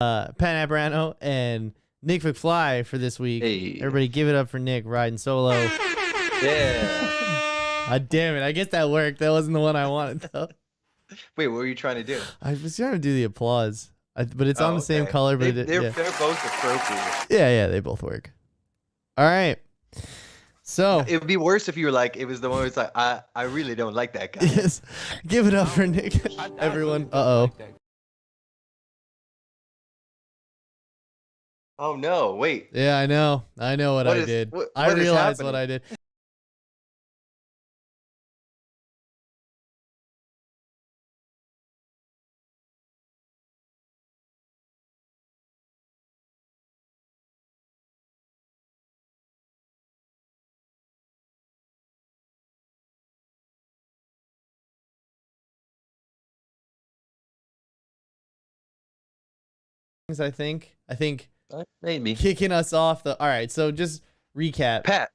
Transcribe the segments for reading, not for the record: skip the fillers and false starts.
Pat Abrano and Nick McFly for this week. Hey. Everybody give it up for Nick riding solo. Yeah. God damn it. I guess that worked. That wasn't the one I wanted, though. Wait, what were you trying to do? I was trying to do the applause. But it's on the same Okay. color. But They're yeah. both appropriate. Yeah, they both work. All right. So it would be worse if you were like, it was the one where it's like, I really don't like that guy. yes, give it up for Nick. Everyone. Uh-oh. Oh no, wait. Yeah, I know what I did. I realized what I did. I think maybe kicking us off the. All right, so just recap. Pat.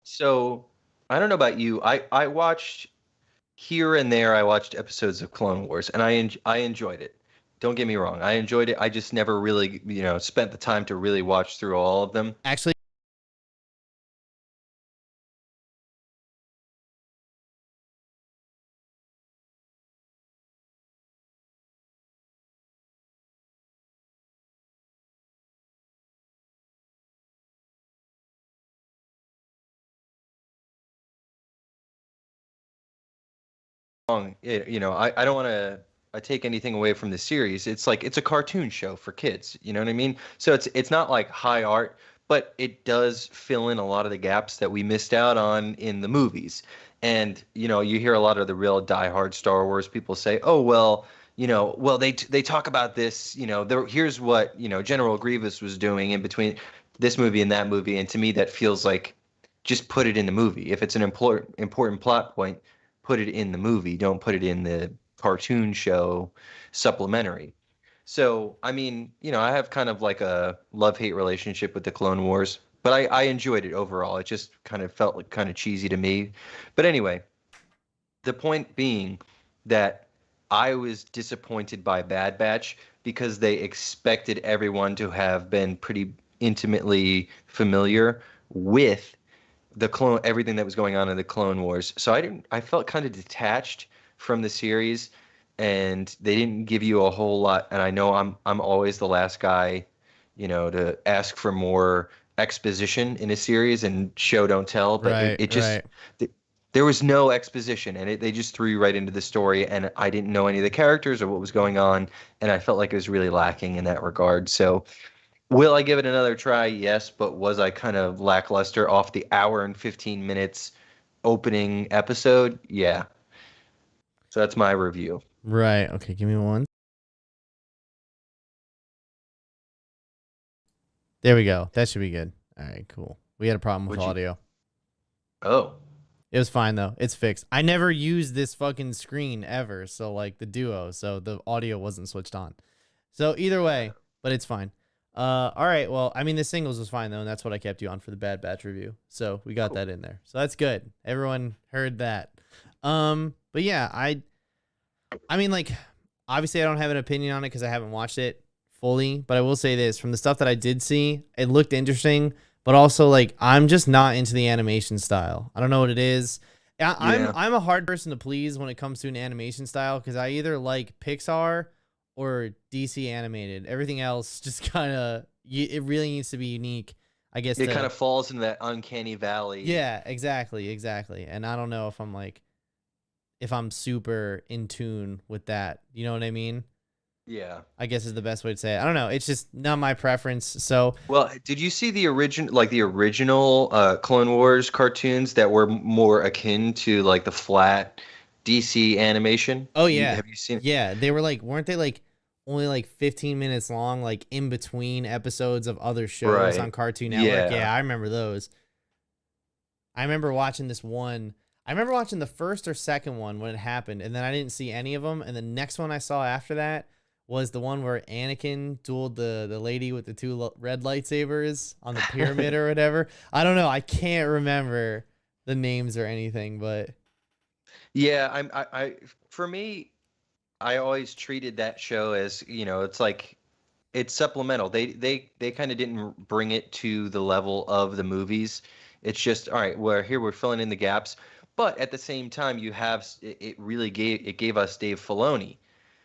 So I don't know about you. I watched here and there. I watched episodes of Clone Wars, and I enjoyed it. Don't get me wrong. I enjoyed it. I just never really, spent the time to really watch through all of them. Actually, I don't want to take anything away from the series. It's like it's a cartoon show for kids. You know what I mean? So it's not like high art, but it does fill in a lot of the gaps that we missed out on in the movies. And you hear a lot of the real diehard Star Wars people say, "Oh well, they talk about this. Here's what General Grievous was doing in between this movie and that movie." And to me, that feels like just put it in the movie. If it's an important plot point, put it in the movie. Don't put it in the cartoon show supplementary. So, I mean, I have kind of like a love-hate relationship with the Clone Wars, but I enjoyed it overall. It just kind of felt like kind of cheesy to me. But anyway, the point being that I was disappointed by Bad Batch because they expected everyone to have been pretty intimately familiar with everything that was going on in the Clone Wars. So I felt kind of detached from the series, and they didn't give you a whole lot. And I know I'm always the last guy, to ask for more exposition in a series and show don't tell, but it just there was no exposition, and they just threw you right into the story, and I didn't know any of the characters or what was going on, and I felt like it was really lacking in that regard. So will I give it another try? Yes, but was I kind of lackluster off the hour and 15 minutes opening episode? Yeah. So that's my review. Right. Okay, give me one. There we go. That should be good. All right, cool. We had a problem with audio. Oh. It was fine though. It's fixed. I never used this fucking screen ever, so like the Duo, so the audio wasn't switched on. So either way, but it's fine. All right. Well, I mean, the singles was fine though, and that's what I kept you on for the Bad Batch review. So we got that in there. So that's good. Everyone heard that. But yeah, I mean, like, obviously I don't have an opinion on it because I haven't watched it fully, but I will say this: from the stuff that I did see, it looked interesting, but also like I'm just not into the animation style. I don't know what it is. I'm a hard person to please when it comes to an animation style because I either like Pixar or DC animated. Everything else just kind of it really needs to be unique, I guess. It kind of falls into that uncanny valley. Yeah, exactly. And I don't know if I'm super in tune with that. You know what I mean? Yeah. I guess is the best way to say it. I don't know. It's just not my preference. So, Well, did you see the original Clone Wars cartoons that were more akin to like the flat DC animation? oh yeah. Have you seen? Yeah, they were like weren't they like only like 15 minutes long, like in between episodes of other shows on Right. Cartoon Network? Yeah. Yeah, I remember those. I remember watching this one. I remember watching the first or second one when it happened, and then I didn't see any of them. And the next one I saw after that was the one where Anakin dueled the lady with the two red lightsabers on the pyramid or whatever. I don't know. I can't remember the names or anything, but Yeah, for me, I always treated that show as, it's like it's supplemental. They kind of didn't bring it to the level of the movies. It's just, all right, we're filling in the gaps, but at the same time you have it really gave us Dave Filoni.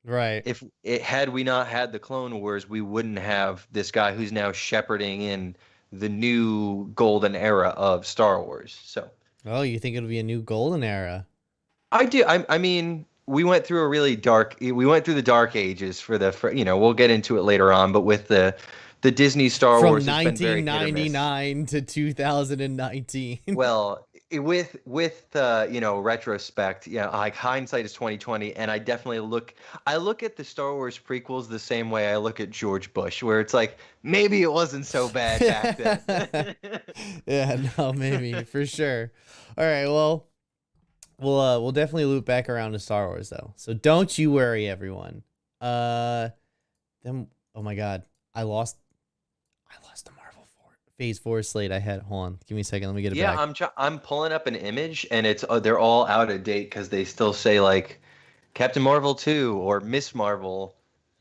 right. If it had we not had the Clone Wars, we wouldn't have this guy who's now shepherding in the new golden era of Star Wars. So Oh, you think it'll be a new golden era? I do. I mean, we went through a really dark. We went through the dark ages we'll get into it later on. But with the Disney Star From Wars, it's been very hit or miss. 1999 to 2019. Well, with retrospect, yeah, like hindsight is 2020, and I definitely I look at the Star Wars prequels the same way I look at George Bush, where it's like maybe it wasn't so bad back then. Yeah, no, maybe for sure. All right, well, we'll definitely loop back around to Star Wars though. So don't you worry, everyone. Then oh my God, I lost the Marvel Phase 4 slate I had. Hold on, give me a second. Let me get it Yeah, back. I'm pulling up an image, and it's they're all out of date because they still say like Captain Marvel 2 or Miss Marvel.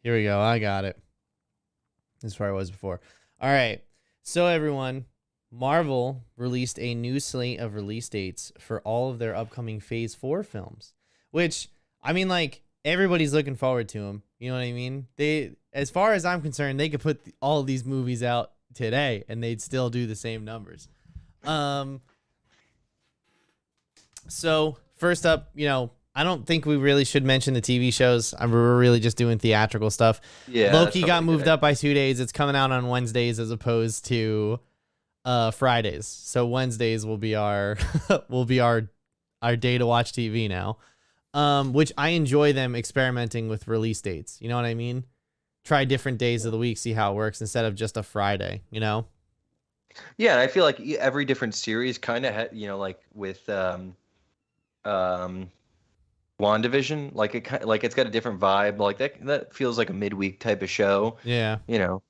Here we go. I got it. This is where I was before. All right. So everyone, Marvel released a new slate of release dates for all of their upcoming Phase 4 films, which I mean, like everybody's looking forward to them. You know what I mean? They, as far as I'm concerned, they could put all of these movies out today and they'd still do the same numbers. So first up, I don't think we really should mention the TV shows. We're really just doing theatrical stuff. Yeah, Loki that's got probably moved good. up by 2 days. It's coming out on Wednesdays as opposed to Fridays. So Wednesdays will be our will be our day to watch TV now. Which I enjoy them experimenting with release dates. You know what I mean? Try different days of the week, see how it works instead of just a Friday, Yeah, and I feel like every different series kind of like with um WandaVision, like like it's got a different vibe. Like that feels like a midweek type of show. Yeah. You know,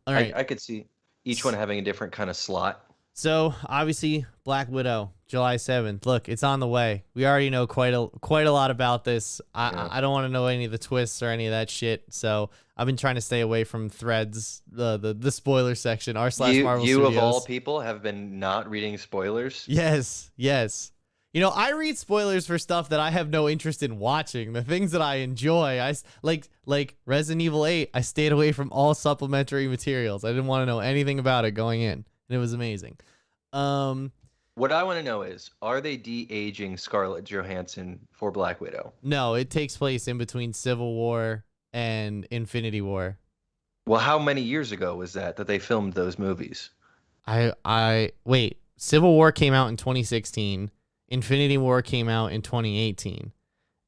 All right. I could see each one having a different kind of slot. So obviously, Black Widow, July 7th. Look, it's on the way. We already know quite a lot about this. Yeah. I don't want to know any of the twists or any of that shit. So I've been trying to stay away from threads, the spoiler section, r/Marvel You of all Studios. people have been not reading spoilers. Yes, yes. I read spoilers for stuff that I have no interest in watching. The things that I enjoy, like Resident Evil 8. I stayed away from all supplementary materials. I didn't want to know anything about it going in, and it was amazing. What I want to know is, are they de-aging Scarlett Johansson for Black Widow? No, it takes place in between Civil War and Infinity War. Well, how many years ago was that they filmed those movies? I wait. Civil War came out in 2016. Infinity War came out in 2018.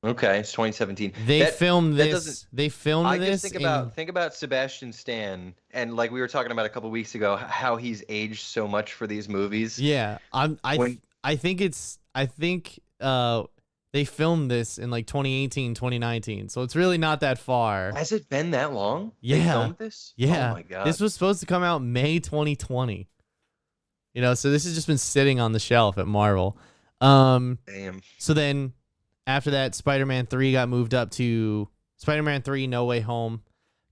Okay, it's 2017. They filmed that this. doesn't. They filmed I this. just think about Sebastian Stan, and like we were talking about a couple weeks ago, how he's aged so much for these movies. Yeah, I think they filmed this in like 2018, 2019. So it's really not that far. Has it been that long? They Yeah. filmed this? Yeah. Oh my god. This was supposed to come out May 2020. So this has just been sitting on the shelf at Marvel. Damn. So then after that, Spider-Man 3 got moved up to Spider-Man 3 No Way Home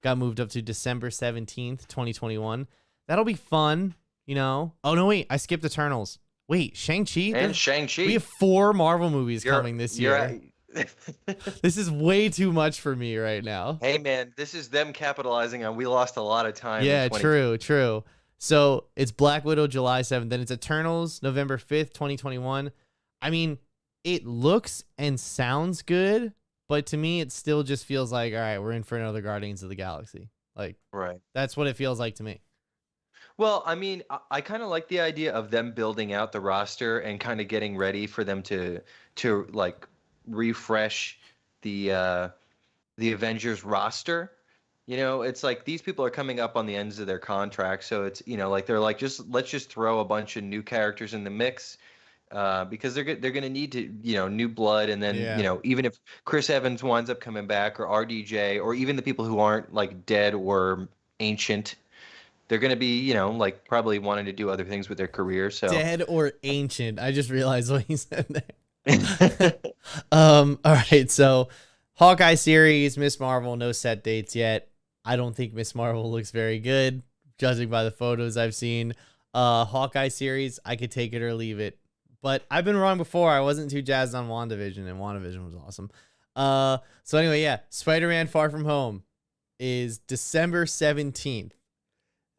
got moved up to December 17th, 2021. That'll be fun, Oh, no, wait. I skipped Eternals. Wait, Shang-Chi? And Shang-Chi. We have 4 Marvel movies coming this year. This is way too much for me right now. Hey, man, this is them capitalizing on we lost a lot of time. Yeah, true. So it's Black Widow July 7th. Then it's Eternals November 5th, 2021. I mean, it looks and sounds good. but to me, it still just feels like, all right, we're in for another Guardians of the Galaxy. Like, Right. that's what it feels like to me. Well, I mean, I kind of like the idea of them building out the roster and kind of getting ready for them to like refresh the the Avengers roster. You know, it's like these people are coming up on the ends of their contract, so it's, you know, like they're like, just let's just throw a bunch of new characters in the mix, because they're gonna need to, you know, new blood, and then, you Yeah. know, even if Chris Evans winds up coming back, or RDJ, or even the people who aren't like dead or ancient, they're gonna be, you know, like probably wanting to do other things with their career. So Dead or ancient. I just realized what he said there. All right. So, Hawkeye series, Miss Marvel, no set dates yet. I don't think Miss Marvel looks very good, judging by the photos I've seen. Hawkeye series, I could take it or leave it. But I've been wrong before. I wasn't too jazzed on WandaVision, and WandaVision was awesome. So anyway, yeah, Spider-Man Far From Home is December 17th.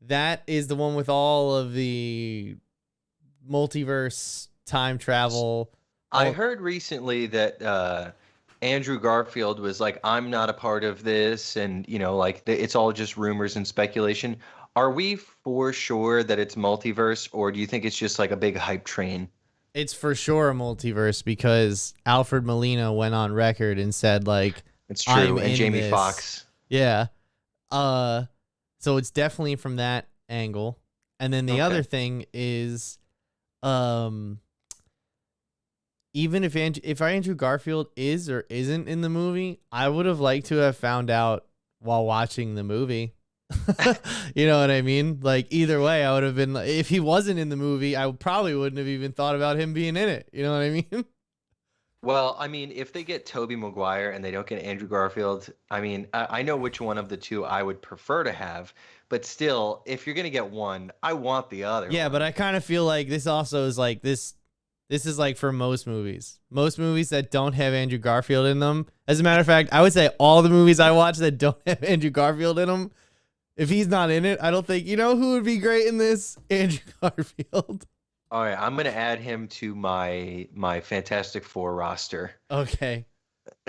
That is the one with all of the multiverse, time travel. I heard recently that Andrew Garfield was like, I'm not a part of this, and, you know, like it's all just rumors and speculation. Are we for sure that it's multiverse, or do you think it's just like a big hype train? It's for sure a multiverse because Alfred Molina went on record and said, like, It's I'm true, and in Jamie this. Foxx. Yeah. So it's definitely from that angle. And then the other thing is, even if Andrew Garfield is or isn't in the movie, I would have liked to have found out while watching the movie. You know what I mean? Like, either way, I would have been, if he wasn't in the movie, I probably wouldn't have even thought about him being in it. You know what I mean? Well, I mean, if they get Tobey Maguire and they don't get Andrew Garfield, I mean, I know which one of the two I would prefer to have, but still, if you're gonna get one, I want the other Yeah, one. but I kind of feel like this also is like this is like for most movies. Most movies that don't have Andrew Garfield in them. As a matter of fact, I would say all the movies I watch that don't have Andrew Garfield in them, if he's not in it, I don't think, you know who would be great in this? Andrew Garfield. All right, I'm gonna add him to my Fantastic Four roster. Okay.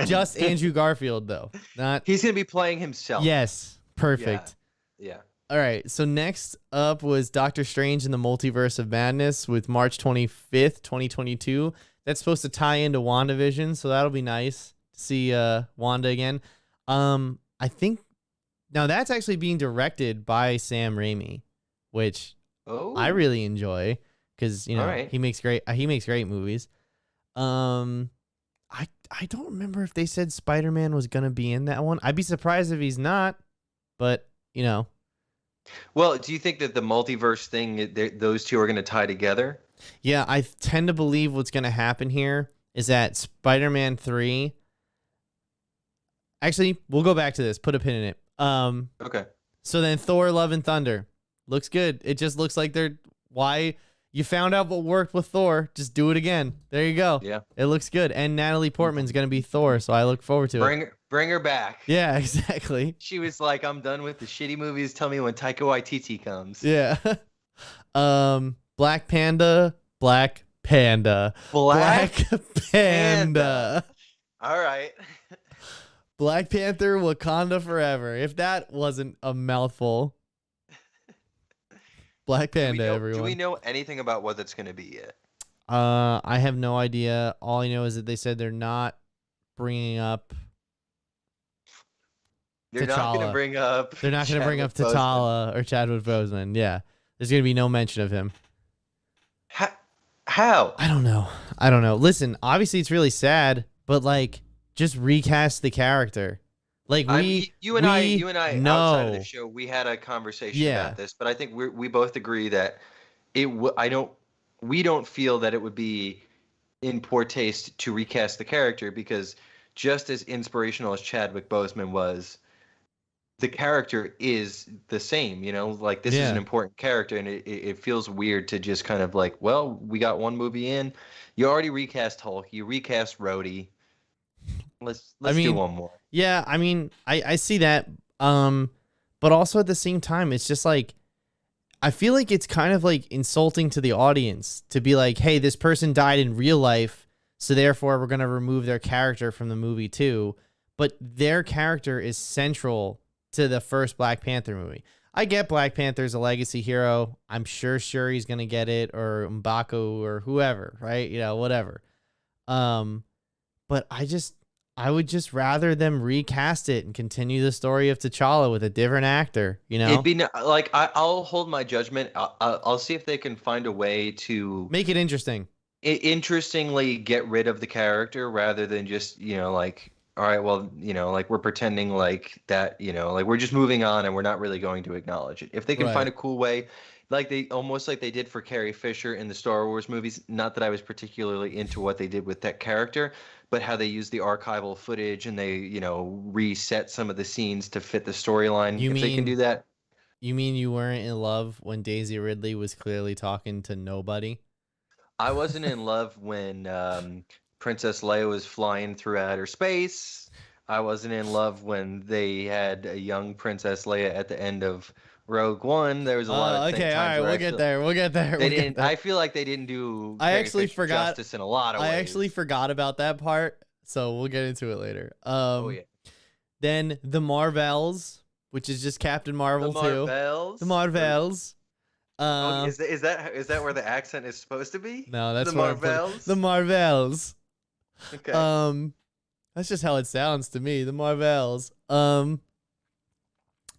Just Andrew Garfield though. Not He's gonna be playing himself. Yes. Perfect. Yeah. All right. So next up was Doctor Strange in the Multiverse of Madness with March 25th, 2022. That's supposed to tie into WandaVision, so that'll be nice to see Wanda again. I think now that's actually being directed by Sam Raimi, which I really enjoy because, you know, he makes great movies. I don't remember if they said Spider-Man was gonna be in that one. I'd be surprised if he's not, but you know. Well, do you think that the multiverse thing, those two are going to tie together? Yeah, I tend to believe what's going to happen here is that Spider-Man 3. Actually, we'll go back to this. Put a pin in it. Okay. So then Thor: Love and Thunder looks good. It just looks like why you found out what worked with Thor. Just do it again. There you go. Yeah. It looks good. And Natalie Portman's going to be Thor, so I look forward to it. Bring her back. Yeah, exactly. She was like, I'm done with the shitty movies. Tell me when Taika Waititi comes. Yeah. Black Panda. Black Panda. All right. Black Panther, Wakanda Forever. If that wasn't a mouthful. Black Panda, everyone. Do we know anything about what that's going to be yet? I have no idea. All I know is that they said they're not bringing up They're not going to bring up They're not going to bring up T'Challa or Chadwick Boseman. Yeah. There's going to be no mention of him. How? I don't know. Listen, obviously it's really sad, but like just recast the character. Like you and I outside of the show, we had a conversation about this, but I think we both agree that we don't feel that it would be in poor taste to recast the character, because just as inspirational as Chadwick Boseman was, the character is the same, you know, like this is an important character, and it feels weird to just kind of like, well, we got one movie in, you already recast Hulk, you recast Rhodey, let's do one more. Yeah, I mean, I see that, but also at the same time, it's just like, I feel like it's kind of like insulting to the audience to be like, hey, this person died in real life, so therefore we're going to remove their character from the movie too. but their character is central to the first Black Panther movie. I get Black Panther's a legacy hero. I'm sure Shuri's gonna get it, or M'Baku, or whoever, right? Whatever. But I would just rather them recast it and continue the story of T'Challa with a different actor. It'd be like I'll hold my judgment. I'll see if they can find a way to make it interesting. Interestingly get rid of the character rather than just like, all right, well, like we're pretending like that, like we're just moving on and we're not really going to acknowledge it. If they can find a cool way, like they did for Carrie Fisher in the Star Wars movies. Not that I was particularly into what they did with that character, but how they used the archival footage and they, reset some of the scenes to fit the storyline. If they can do that. You mean you weren't in love when Daisy Ridley was clearly talking to nobody? I wasn't in love when Princess Leia was flying through outer space. I wasn't in love when they had a young Princess Leia at the end of Rogue One. There was a lot of okay, all right, we'll get there. I feel like they didn't do justice in a lot of ways. I actually forgot about that part, so we'll get into it later. Then the Marvels, which is just Captain Marvel too. The Marvels. Is that where the accent is supposed to be? No, that's the Marvels. The Marvels. Okay. That's just how it sounds to me. The Marvels.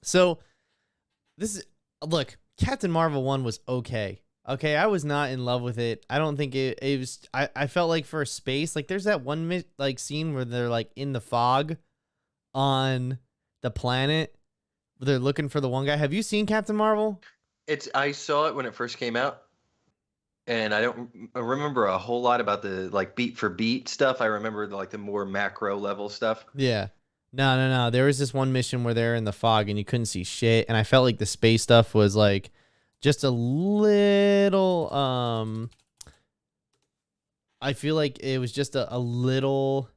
So look, Captain Marvel 1 was okay. Okay, I was not in love with it. I don't think it was. I felt like for space, like there's that one scene where they're like in the fog on the planet. Where they're looking for the one guy. Have you seen Captain Marvel? I saw it when it first came out, and I don't remember a whole lot about the like beat for beat stuff. I remember the more macro level stuff. Yeah. No. There was this one mission where they're in the fog and you couldn't see shit, and I felt like the space stuff was like just a little I feel like it was just a little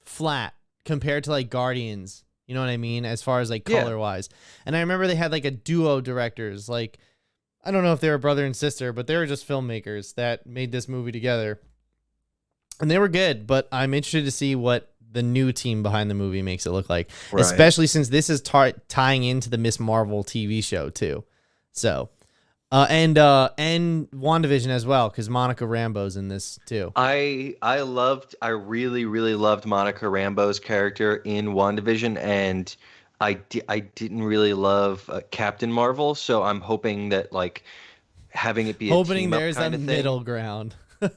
flat compared to like Guardians. You know what I mean? As far as like color wise. And I remember they had like a duo directors. Like, I don't know if they were brother and sister, but they were just filmmakers that made this movie together. And they were good, but I'm interested to see what the new team behind the movie makes it look like. Right. Especially since this is tying into the Miss Marvel TV show too. So, and WandaVision as well, because Monica Rambeau's in this too. I really, really loved Monica Rambeau's character in WandaVision, and I didn't really love Captain Marvel, so I'm hoping that like having it be hoping there's a middle ground.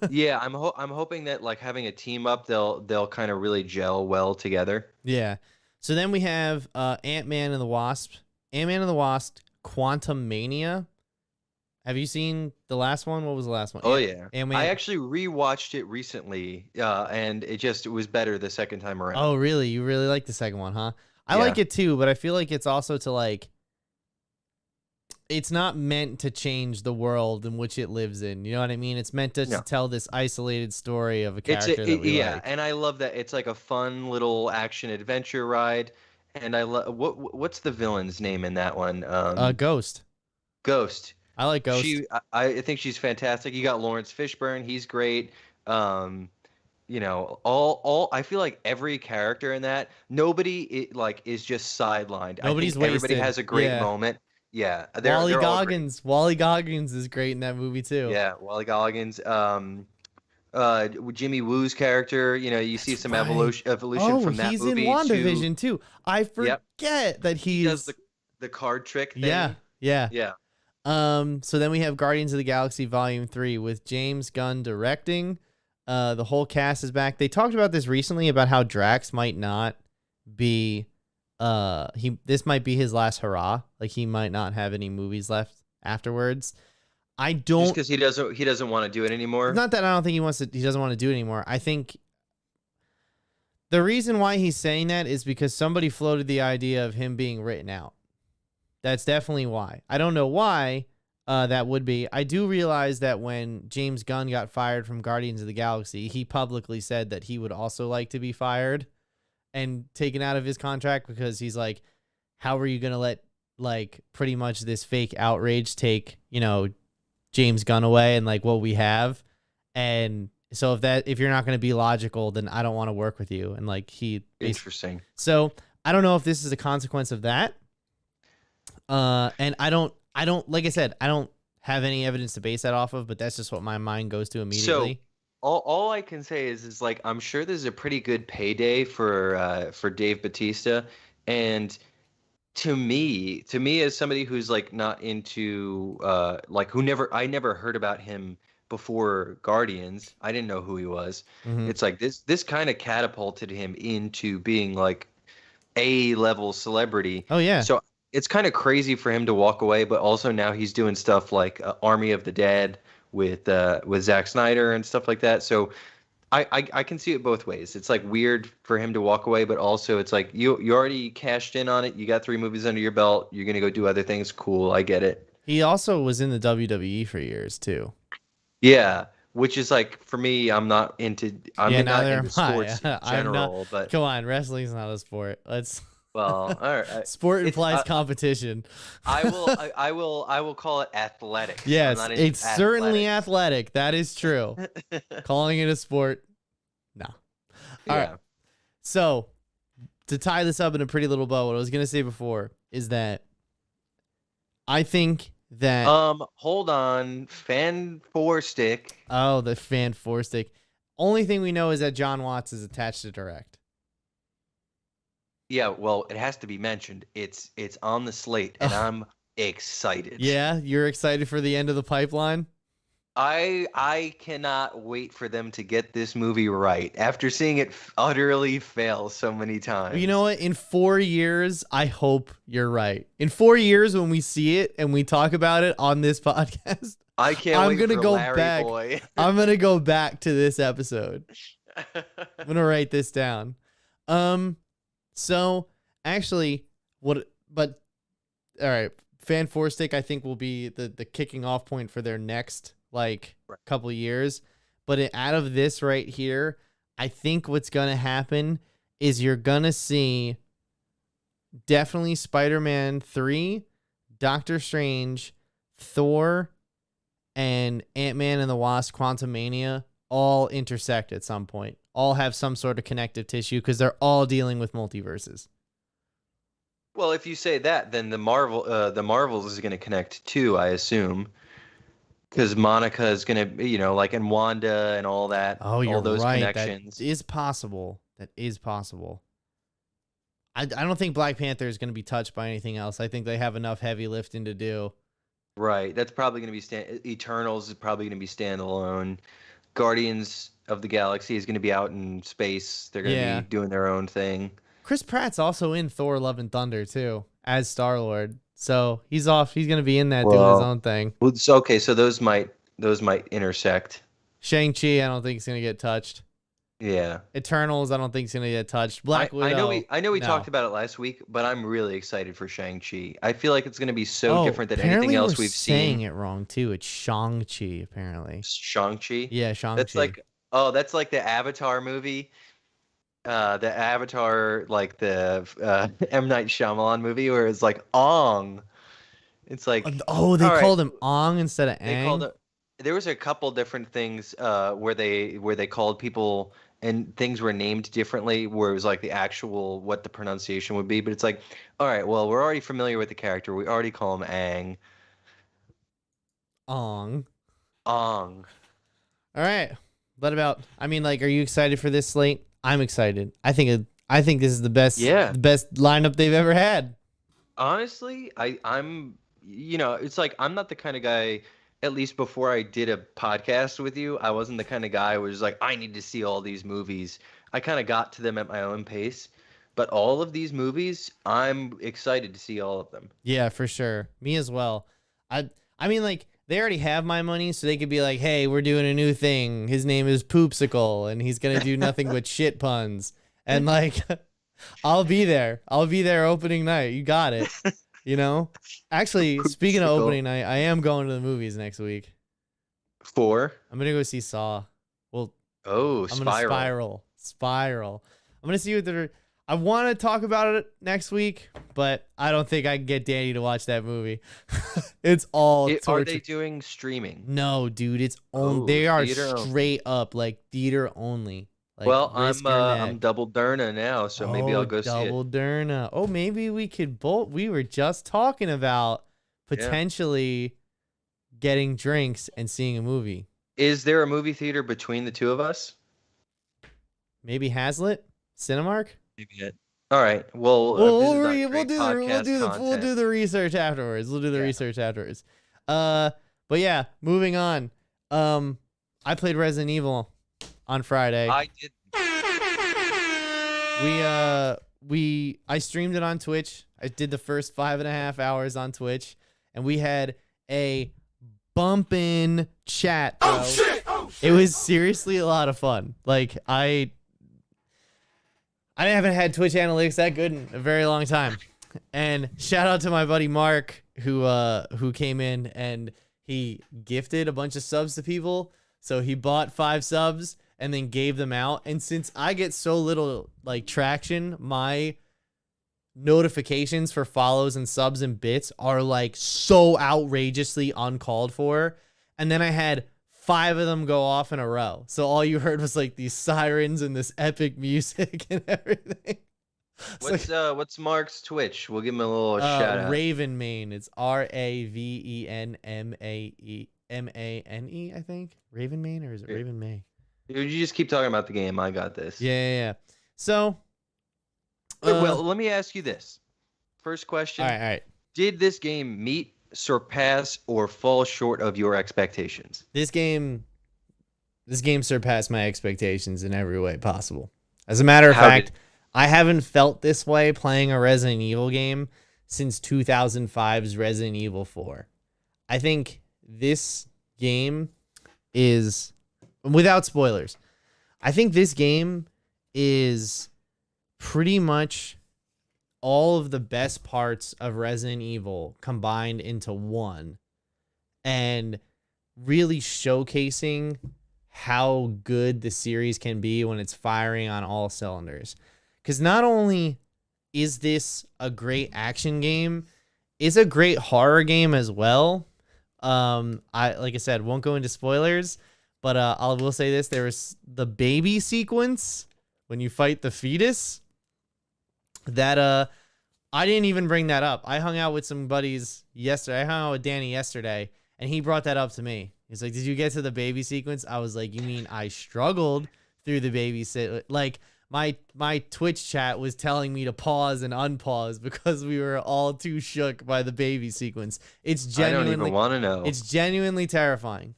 Yeah, I'm hoping that like having a team up, they'll kind of really gel well together. Yeah. So then we have Ant-Man and the Wasp, Quantumania. Have you seen the last one? What was the last one? Oh, yeah. I actually rewatched it recently, and it was better the second time around. Oh, really? You really like the second one, huh? I like it too, but I feel like it's also to like, it's not meant to change the world in which it lives in. You know what I mean? It's meant to tell this isolated story of a character that we like. And I love that. It's like a fun little action adventure ride. And I love what's the villain's name in that one? Ghost. Ghost. I like Ghost. I think she's fantastic. You got Lawrence Fishburne. He's great. I feel like every character in that, nobody is just sidelined. Nobody's wasted. Everybody has a great moment. Yeah. Wally Goggins. Wally Goggins is great in that movie too. Yeah, Wally Goggins. Jimmy Woo's character, you see some evolution from that movie. He's in WandaVision too. I forget that he does the card trick thing. Yeah. So then we have Guardians of the Galaxy Volume 3 with James Gunn directing. The whole cast is back. They talked about this recently about how Drax might not be this might be his last hurrah. Like he might not have any movies left afterwards. I don't, just because he doesn't want to do it anymore. Not that I don't think he doesn't want to do it anymore. I think the reason why he's saying that is because somebody floated the idea of him being written out. That's definitely why. I don't know why that would be. I do realize that when James Gunn got fired from Guardians of the Galaxy, he publicly said that he would also like to be fired and taken out of his contract, because he's like, how are you going to let like pretty much this fake outrage take, James Gunn away and like what we have? And So if you're not going to be logical, then I don't want to work with you. And like Interesting. so I don't know if this is a consequence of that. And I don't like I said, I don't have any evidence to base that off of, but that's just what my mind goes to So immediately. all I can say is like I'm sure there's a pretty good payday for Dave Bautista, and to me as somebody who's like not into like who never I never heard about him before Guardians. I didn't know who he was. Mm-hmm. It's like this kind of catapulted him into being like A-level celebrity. Oh yeah. So it's kind of crazy for him to walk away, but also now he's doing stuff like Army of the Dead with Zack Snyder and stuff like that. So I can see it both ways. It's like weird for him to walk away, but also it's like you already cashed in on it. You got 3 movies under your belt. You're gonna go do other things. Cool, I get it. He also was in the WWE for years too. Yeah, which is like for me, I'm Yeah, not neither am into sports in I. I'm not. general, but Come on, wrestling's not a sport. Let's. well, all right. Sport It's implies competition. I will call it athletics. I'm Yes, not into it's certainly athletics. athletic. That is true. Calling it a sport, no. All right. Yeah. So to tie this up in a pretty little bow, what I was gonna say before is that I think that Hold on. Fan 4 stick. the fan four stick. Only thing we know is that John Watts is attached to direct. Yeah, well, it has to be mentioned. It's on the slate, and I'm excited. Yeah, you're excited for the end of the pipeline. I cannot wait for them to get this movie right after seeing it utterly fail so many times. You know what? In 4 years, I hope you're right. In 4 years, when we see it and we talk about it on this podcast, I can't I'm wait gonna for go Larry back. Boy. I'm gonna go back to this episode. I'm gonna write this down. So actually, all right, Fan Four Stick I think will be the kicking off point for their next like couple years. But out of this right here, I think what's gonna happen is you're gonna see definitely Spider-Man 3, Doctor Strange, Thor, and Ant-Man and the Wasp: Quantumania all intersect at some point. All have some sort of connective tissue because they're all dealing with multiverses. Well, if you say that, then the Marvels is going to connect too, I assume, because Monica is going to, like, and Wanda and all that. Oh, you're all those right. connections. That is possible. That is possible. I don't think Black Panther is going to be touched by anything else. I think they have enough heavy lifting to do. Right. That's probably going to be Eternals is probably going to be standalone. Guardians of the Galaxy is going to be out in space. They're going to be doing their own thing. Chris Pratt's also in Thor: Love and Thunder too, as Star-Lord. So he's off. He's going to be in that doing his own thing. Well, so, okay, so those might intersect. Shang-Chi, I don't think he's going to get touched. Yeah. Eternals, I don't think he's going to get touched. Black Widow. I know we talked about it last week, but I'm really excited for Shang-Chi. I feel like it's going to be so different than anything else we've seen. Saying it wrong too. It's Shang-Chi apparently. Shang-Chi? Yeah, Shang-Chi. That's like the Avatar movie. The Avatar, like the M. Night Shyamalan movie where it's like Ong. It's like they called him Ong instead of Aang. There was a couple different things where they called people and things were named differently where it was like the actual what the pronunciation would be, but it's like, all right, well, we're already familiar with the character. We already call him Aang. Ong. Ong. All right. But are you excited for this slate? I'm excited. I think this is the best lineup they've ever had. Honestly, I'm it's like I'm not the kind of guy, at least before I did a podcast with you, I wasn't the kind of guy who was like, I need to see all these movies. I kind of got to them at my own pace. But all of these movies, I'm excited to see all of them. Yeah, for sure. Me as well. They already have my money, so they could be like, hey, we're doing a new thing. His name is Poopsicle, and he's going to do nothing but shit puns. And, I'll be there. I'll be there opening night. You got it. Actually, speaking of opening night, I am going to the movies next week. For? I'm going to go see Saw. Well, I'm going to Spiral. I'm going to see what I want to talk about it next week, but I don't think I can get Danny to watch that movie. It's all Are they torture. doing streaming? No, dude, it's on. Oh, They are theater only. straight up like theater only, like Well, risk your I'm neck. double Derna now, so maybe Oh, I'll go see it. double Derna. Oh, maybe we could both. We were just talking about Yeah. potentially getting drinks and seeing a movie. Is there a movie theater between the two of us? Maybe Hazlitt, Cinemark. Maybe it. All right. Well, We'll this we'll, is not re- we'll great do the podcast we'll content. do the research afterwards. We'll do the Yeah. research afterwards. But yeah, moving on. I played Resident Evil on Friday. I did. I streamed it on Twitch. I did the first 5.5 hours on Twitch, and we had a bumpin' chat, bro. Oh shit! Oh shit! It was seriously a lot of fun. Like I haven't had Twitch analytics that good in a very long time. And shout out to my buddy Mark who came in and he gifted a bunch of subs to people. So he bought 5 subs and then gave them out. And since I get so little like traction, my notifications for follows and subs and bits are like so outrageously uncalled for. And then I had 5 of them go off in a row. So all you heard was like these sirens and this epic music and everything. What's Mark's Twitch? We'll give him a little shout out. Raven Main. It's RAVENMANE, I think. Raven Main, or is it Raven May? Dude, you just keep talking about the game. I got this. Yeah. So Well, let me ask you this. First question. all right. Did this game meet, surpass, or fall short of your expectations? This game surpassed my expectations in every way possible. As a matter of fact, I haven't felt this way playing a Resident Evil game since 2005's Resident Evil 4. I think this game is, without spoilers, I think this game is pretty much all of the best parts of Resident Evil combined into one, and really showcasing how good the series can be when it's firing on all cylinders. Because not only is this a great action game, it's a great horror game as well. Like I said, won't go into spoilers, but I will say this: there was the baby sequence when you fight the fetus. That I didn't even bring that up. I hung out with some buddies yesterday. I hung out with Danny yesterday, and he brought that up to me. He's like, "Did you get to the baby sequence?" I was like, "You mean I struggled through the baby like." My Twitch chat was telling me to pause and unpause because we were all too shook by the baby sequence. It's genuinely, I don't even want to know. It's genuinely terrifying.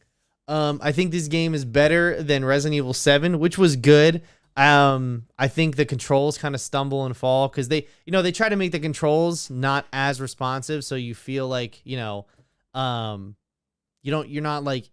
I think this game is better than Resident Evil 7, which was good. I think the controls kind of stumble and fall because they try to make the controls not as responsive, so you feel like you're not like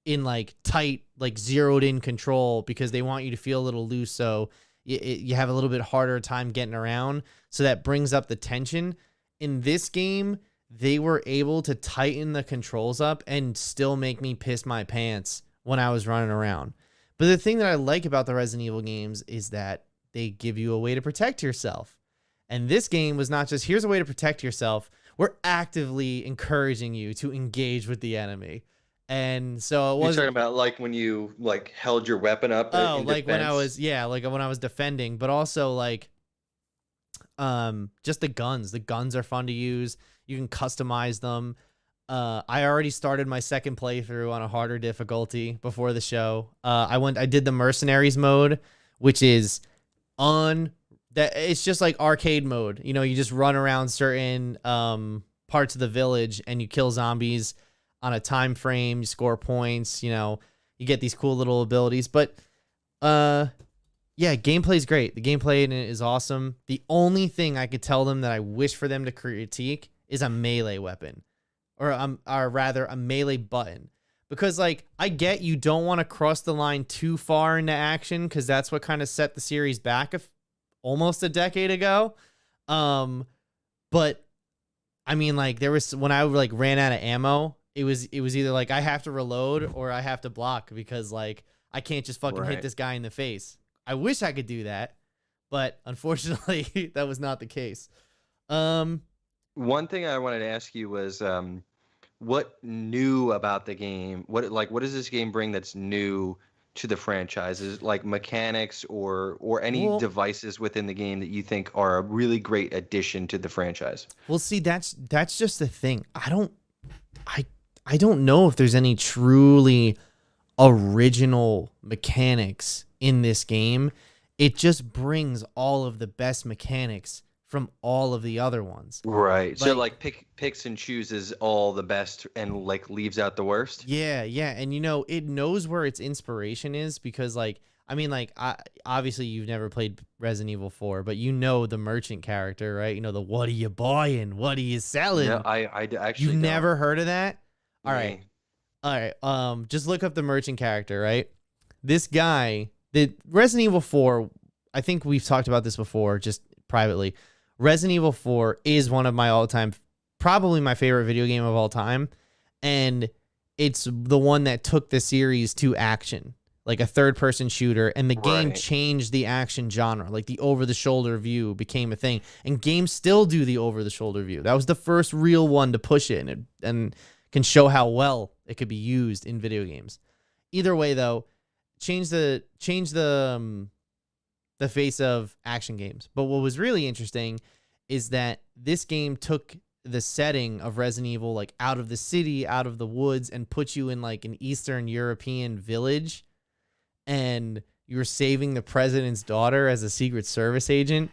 in like tight, like zeroed in control, because they want you to feel a little loose, so you have a little bit harder time getting around. So that brings up the tension. In this game, they were able to tighten the controls up and still make me piss my pants when I was running around. But the thing that I like about the Resident Evil games is that they give you a way to protect yourself. And this game was not just, here's a way to protect yourself. We're actively encouraging you to engage with the enemy. And so it was You're talking about like when you like held your weapon up. oh, in like when I defense? was when I was defending, but also like just the guns. The guns are fun to use. You can customize them. I already started my second playthrough on a harder difficulty before the show. I did the mercenaries mode, which is it's just like arcade mode. You just run around certain parts of the village and you kill zombies on a time frame. You score points. You get these cool little abilities. But yeah, gameplay's great. The gameplay in it is awesome. The only thing I could tell them that I wish for them to critique is a melee weapon, or rather a melee button, because like I get you don't want to cross the line too far into action, because that's what kind of set the series back almost a decade ago. But I mean, like there was when I like ran out of ammo, it was either like I have to reload or I have to block, because like I can't just fucking hit this guy in the face. I wish I could do that, but unfortunately, that was not the case. Um, One thing I wanted to ask you was, what new about the game? What does this game bring that's new to the franchise? Is it like mechanics or any well, devices within the game that you think are a really great addition to the franchise? Well, see, that's just the thing. I I don't know if there's any truly original mechanics in this game. It just brings all of the best mechanics from all of the other ones. Right. So Like, like picks and chooses all the best and like leaves out the worst. yeah, yeah, and it knows where its inspiration is because like I mean like obviously you've never played Resident Evil 4, but you know the merchant character, right? You know the what are you buying? What are you selling? No, actually You've don't. never heard of that? All right. Me. All right. Just look up the merchant character, right? This guy, the Resident Evil 4, I think we've talked about this before, just privately. Resident Evil 4 is one of my all-time, probably my favorite video game of all time. And it's the one that took the series to action, like a third-person shooter. And the game Right. changed the action genre. Like the over-the-shoulder view became a thing. And games still do the over-the-shoulder view. That was the first real one to push it. And can show how well it could be used in video games. Either way, though, change the face of action games. But what was really interesting is that this game took the setting of Resident Evil like out of the city, out of the woods, and put you in like an Eastern European village, and you were saving the president's daughter as a Secret Service agent.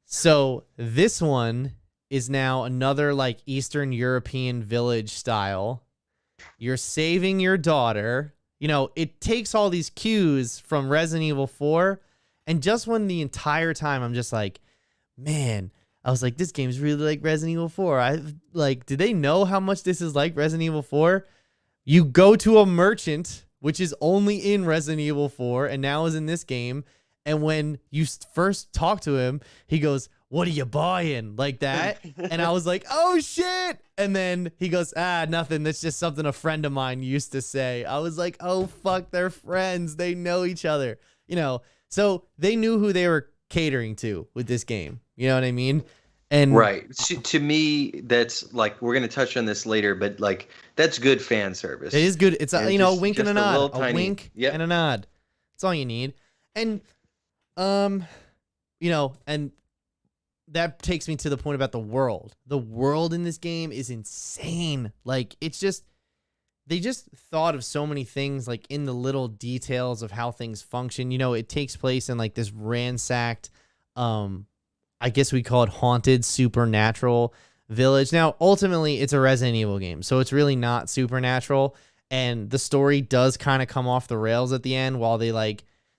So this one is now another like Eastern European village style. You're saving your daughter. It takes all these cues from Resident Evil 4. And just when the entire time I'm just like, man, I was like, this game's really like Resident Evil 4. Did they know how much this is like Resident Evil 4? You go to a merchant, which is only in Resident Evil 4 and now is in this game. And when you first talk to him, he goes, what are you buying? Like that. And I was like, oh shit. And then he goes, nothing. That's just something a friend of mine used to say. I was like, oh fuck, they're friends. They know each other. So they knew who they were catering to with this game. You know what I mean? And Right. To me, that's like we're gonna touch on this later, but like that's good fan service. it is good. It's And a wink and a just nod. little A tiny, wink yep. and a nod. That's all you need. And and that takes me to the point about the world. The world in this game is insane. Like they just thought of so many things like in the little details of how things function. It takes place in like this ransacked, I guess we call it haunted supernatural village. Now, ultimately it's a Resident Evil game, so it's really not supernatural. And the story does kind of come off the rails at the end while they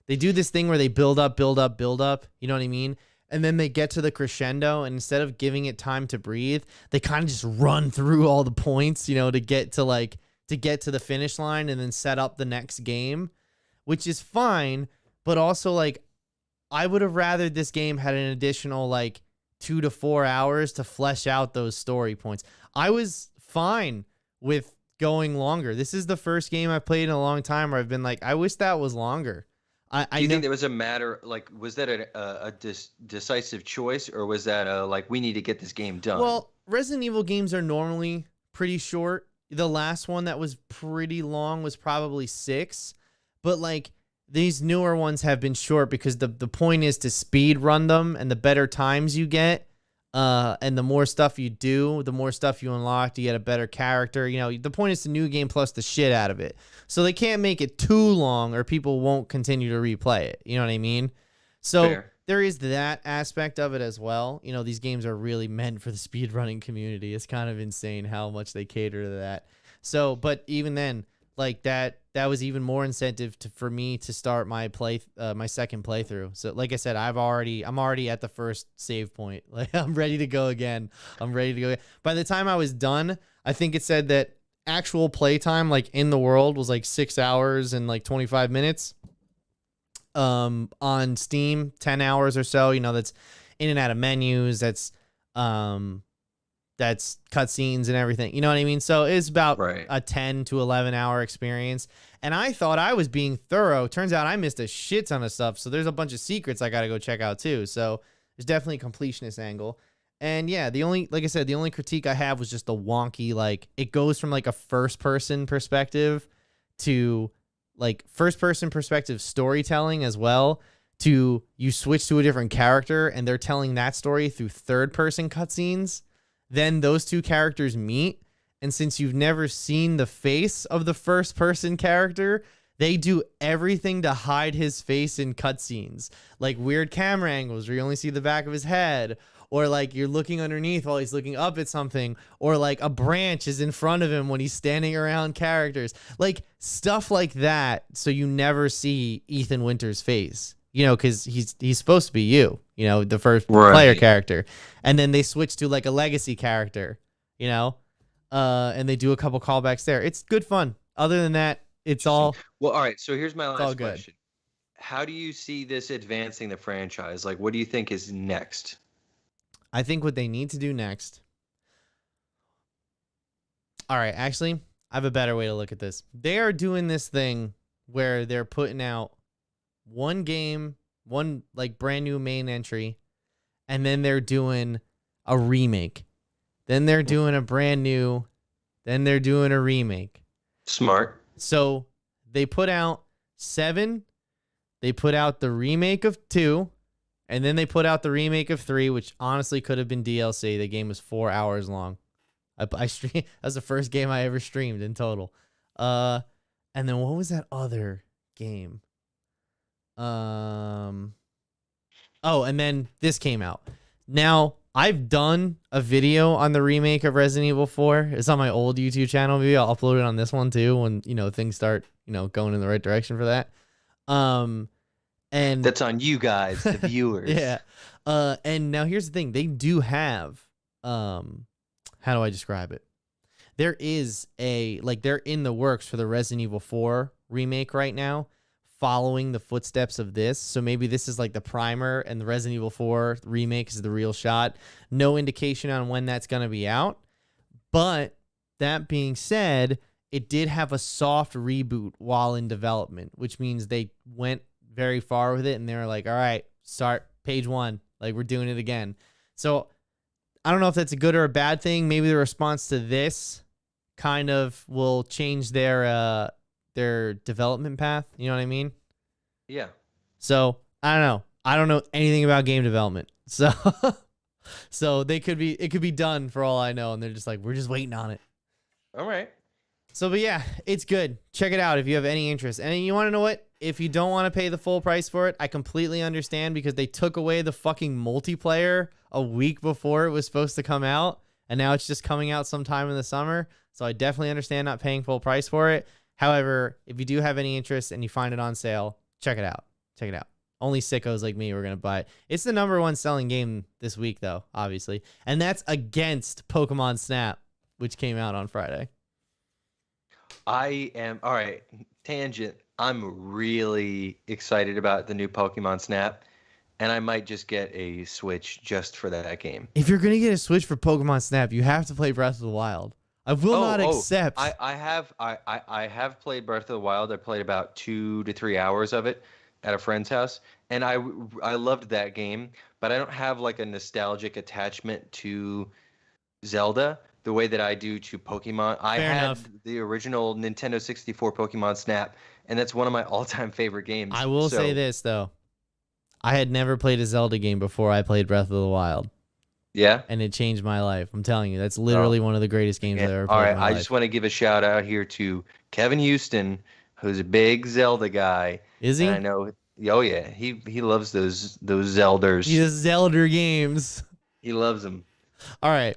do this thing where they build up, build up, build up. You know what I mean? And then they get to the crescendo, and instead of giving it time to breathe, they kind of just run through all the points, to get to the finish line and then set up the next game, which is fine. But also like, I would have rather this game had an additional like 2 to 4 hours to flesh out those story points. I was fine with going longer. This is the first game I've played in a long time where I've been like, I wish that was longer. Do you think there was a matter like was that a decisive choice, or was that like we need to get this game done? Well, Resident Evil games are normally pretty short. The last one that was pretty long was probably 6, but like these newer ones have been short because the point is to speed run them, and the better times you get, and the more stuff you do, the more stuff you unlock to get a better character. The point is to new game plus the shit out of it. So they can't make it too long or people won't continue to replay it. You know what I mean? So Fair. there is that aspect of it as well. These games are really meant for the speedrunning community. It's kind of insane how much they cater to that. So, but even then, like that was even more incentive for me to start my my second playthrough. So like I said, I'm already at the first save point. Like I'm ready to go again. By the time I was done, I think it said that actual playtime like in the world was like 6 hours and like 25 minutes. On Steam, 10 hours or so. That's in and out of menus. That's that's cutscenes and everything. You know what I mean? So it's about Right. a 10 to 11 hour experience. And I thought I was being thorough. Turns out I missed a shit ton of stuff. So there's a bunch of secrets I got to go check out too. So there's definitely a completionist angle. And yeah, like I said, the only critique I have was just the wonky, like it goes from like a first person perspective to like first person perspective storytelling as well, to you switch to a different character and they're telling that story through third person cutscenes. Then those two characters meet. And since you've never seen the face of the first person character, they do everything to hide his face in cutscenes, like weird camera angles where you only see the back of his head, or like you're looking underneath while he's looking up at something, or like a branch is in front of him when he's standing around characters, like stuff like that. So you never see Ethan Winter's face, you know, because he's supposed to be the first player character. And then they switch to like a legacy character, you know, and they do a couple callbacks there. It's good fun. Other than that, it's all well. All right. So here's my last good. question. How do you see this advancing the franchise? Like, what do you think is next? I think what they need to do next. All right, actually, I have a better way to look at this. They are doing this thing where they're putting out one game, one like brand new main entry, and then they're doing a remake. Then they're doing a brand new, then they're doing a remake. Smart. So they put out 7, they put out the remake of 2, and then they put out the remake of 3, which honestly could have been DLC. The game was 4 hours long. I streamed. That was the first game I ever streamed in total. And then what was that other game? Oh, and then this came out. Now, I've done a video on the remake of Resident Evil 4. It's on my old YouTube channel. Maybe I'll upload it on this one too when, things start, going in the right direction for that. And that's on you guys, the viewers. Yeah. And now here's the thing. They do have, how do I describe it? There is they're in the works for the Resident Evil 4 remake right now, following the footsteps of this. So maybe this is like the primer and the Resident Evil 4 remake is the real shot. No indication on when that's going to be out. But that being said, it did have a soft reboot while in development, which means they went very far with it and they were like, all right, start page 1. Like, we're doing it again. So I don't know if that's a good or a bad thing. Maybe the response to this kind of will change their development path. You know what I mean? Yeah. So I don't know. I don't know anything about game development. So it could be done for all I know. And they're just like, we're just waiting on it. All right. So, but yeah, it's good. Check it out if you have any interest. And you want to know what? If you don't want to pay the full price for it, I completely understand, because they took away the fucking multiplayer a week before it was supposed to come out. And now it's just coming out sometime in the summer. So I definitely understand not paying full price for it. However, if you do have any interest and you find it on sale, check it out. Check it out. Only sickos like me were going to buy it. It's the #1 selling game this week, though, obviously. And that's against Pokemon Snap, which came out on Friday. I am, all right, tangent. I'm really excited about the new Pokemon Snap, and I might just get a Switch just for that game. If you're going to get a Switch for Pokemon Snap, you have to play Breath of the Wild. I will not accept. I have played Breath of the Wild. I played about 2 to 3 hours of it at a friend's house, and I loved that game, but I don't have like a nostalgic attachment to Zelda the way that I do to Pokemon. I had the original Nintendo 64 Pokemon Snap, and that's one of my all-time favorite games. I will say this, though. I had never played a Zelda game before I played Breath of the Wild. Yeah? And it changed my life. I'm telling you, that's literally one of the greatest games I've ever played. All right, I just want to give a shout out here to Kevin Houston, who's a big Zelda guy. Is he? And I know, oh yeah, he loves those Zelders. He does Zelda games. He loves them. All right,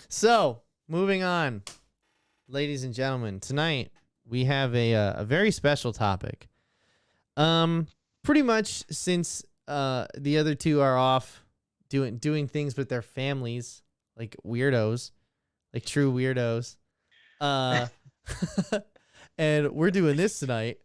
so moving on, ladies and gentlemen, tonight we have a very special topic. Pretty much since the other two are off doing things with their families, like weirdos, like true weirdos. And we're doing this tonight.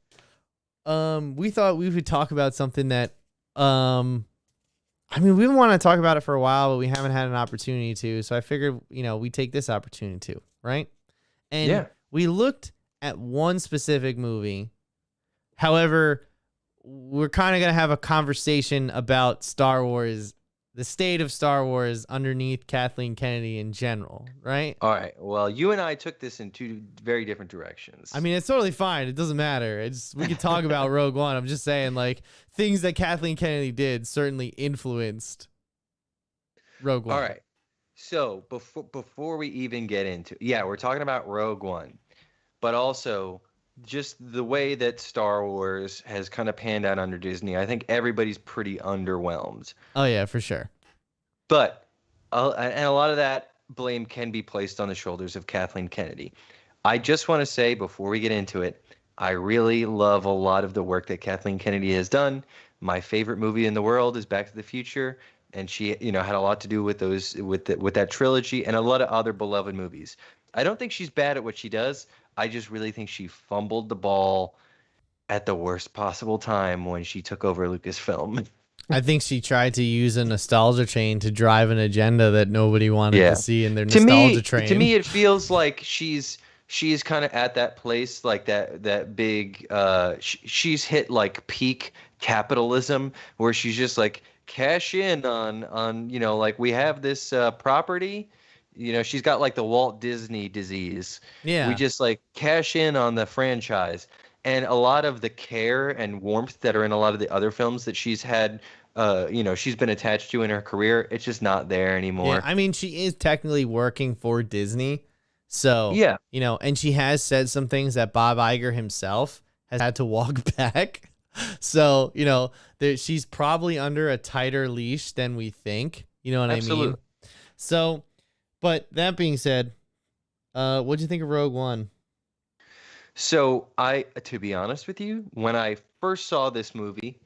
We thought we would talk about something that I I mean, we want to talk about it for a while, but we haven't had an opportunity to. So I figured, we take this opportunity to, right? And Yeah. we looked at one specific movie. However, we're kind of going to have a conversation about Star Wars, the state of Star Wars underneath Kathleen Kennedy in general, right? All right. Well, you and I took this in two very different I directions. mean, it's totally fine. It doesn't matter. We could talk about Rogue One. I'm just saying, like, things that Kathleen Kennedy did certainly influenced Rogue All One. right. So before we even get into, yeah, we're talking about Rogue One, but also just the way that Star Wars has kind of panned out under Disney. I think everybody's pretty underwhelmed. Oh yeah, for sure. But and a lot of that blame can be placed on the shoulders of Kathleen Kennedy. I just want to say before we get into it, I really love a lot of the work that Kathleen Kennedy has done. My favorite movie in the world is Back to the Future, and she, had a lot to do with with that trilogy and a lot of other beloved movies. I don't think she's bad at what she does. I just really think she fumbled the ball at the worst possible time when she took over Lucasfilm. I think she tried to use a nostalgia train to drive an agenda that nobody wanted to Yeah. see in their To nostalgia me, train. it feels like she's kind of at that place, like that big she's hit like peak capitalism where she's just like cash in on like we have this property. She's got like the Walt Disney disease. We Yeah. just like cash in on the franchise. And a lot of the care and warmth that are in a lot of the other films that she's had she's been attached to in her career, it's just not there Yeah, anymore. I mean, she is technically working for Disney. So, Yeah. and she has said some things that Bob Iger himself has had to walk back. So, she's probably under a tighter leash than we think. You know what I mean? Absolutely. So, but that being said, what'd you think of Rogue One? So to be honest with you, when I first saw this movie,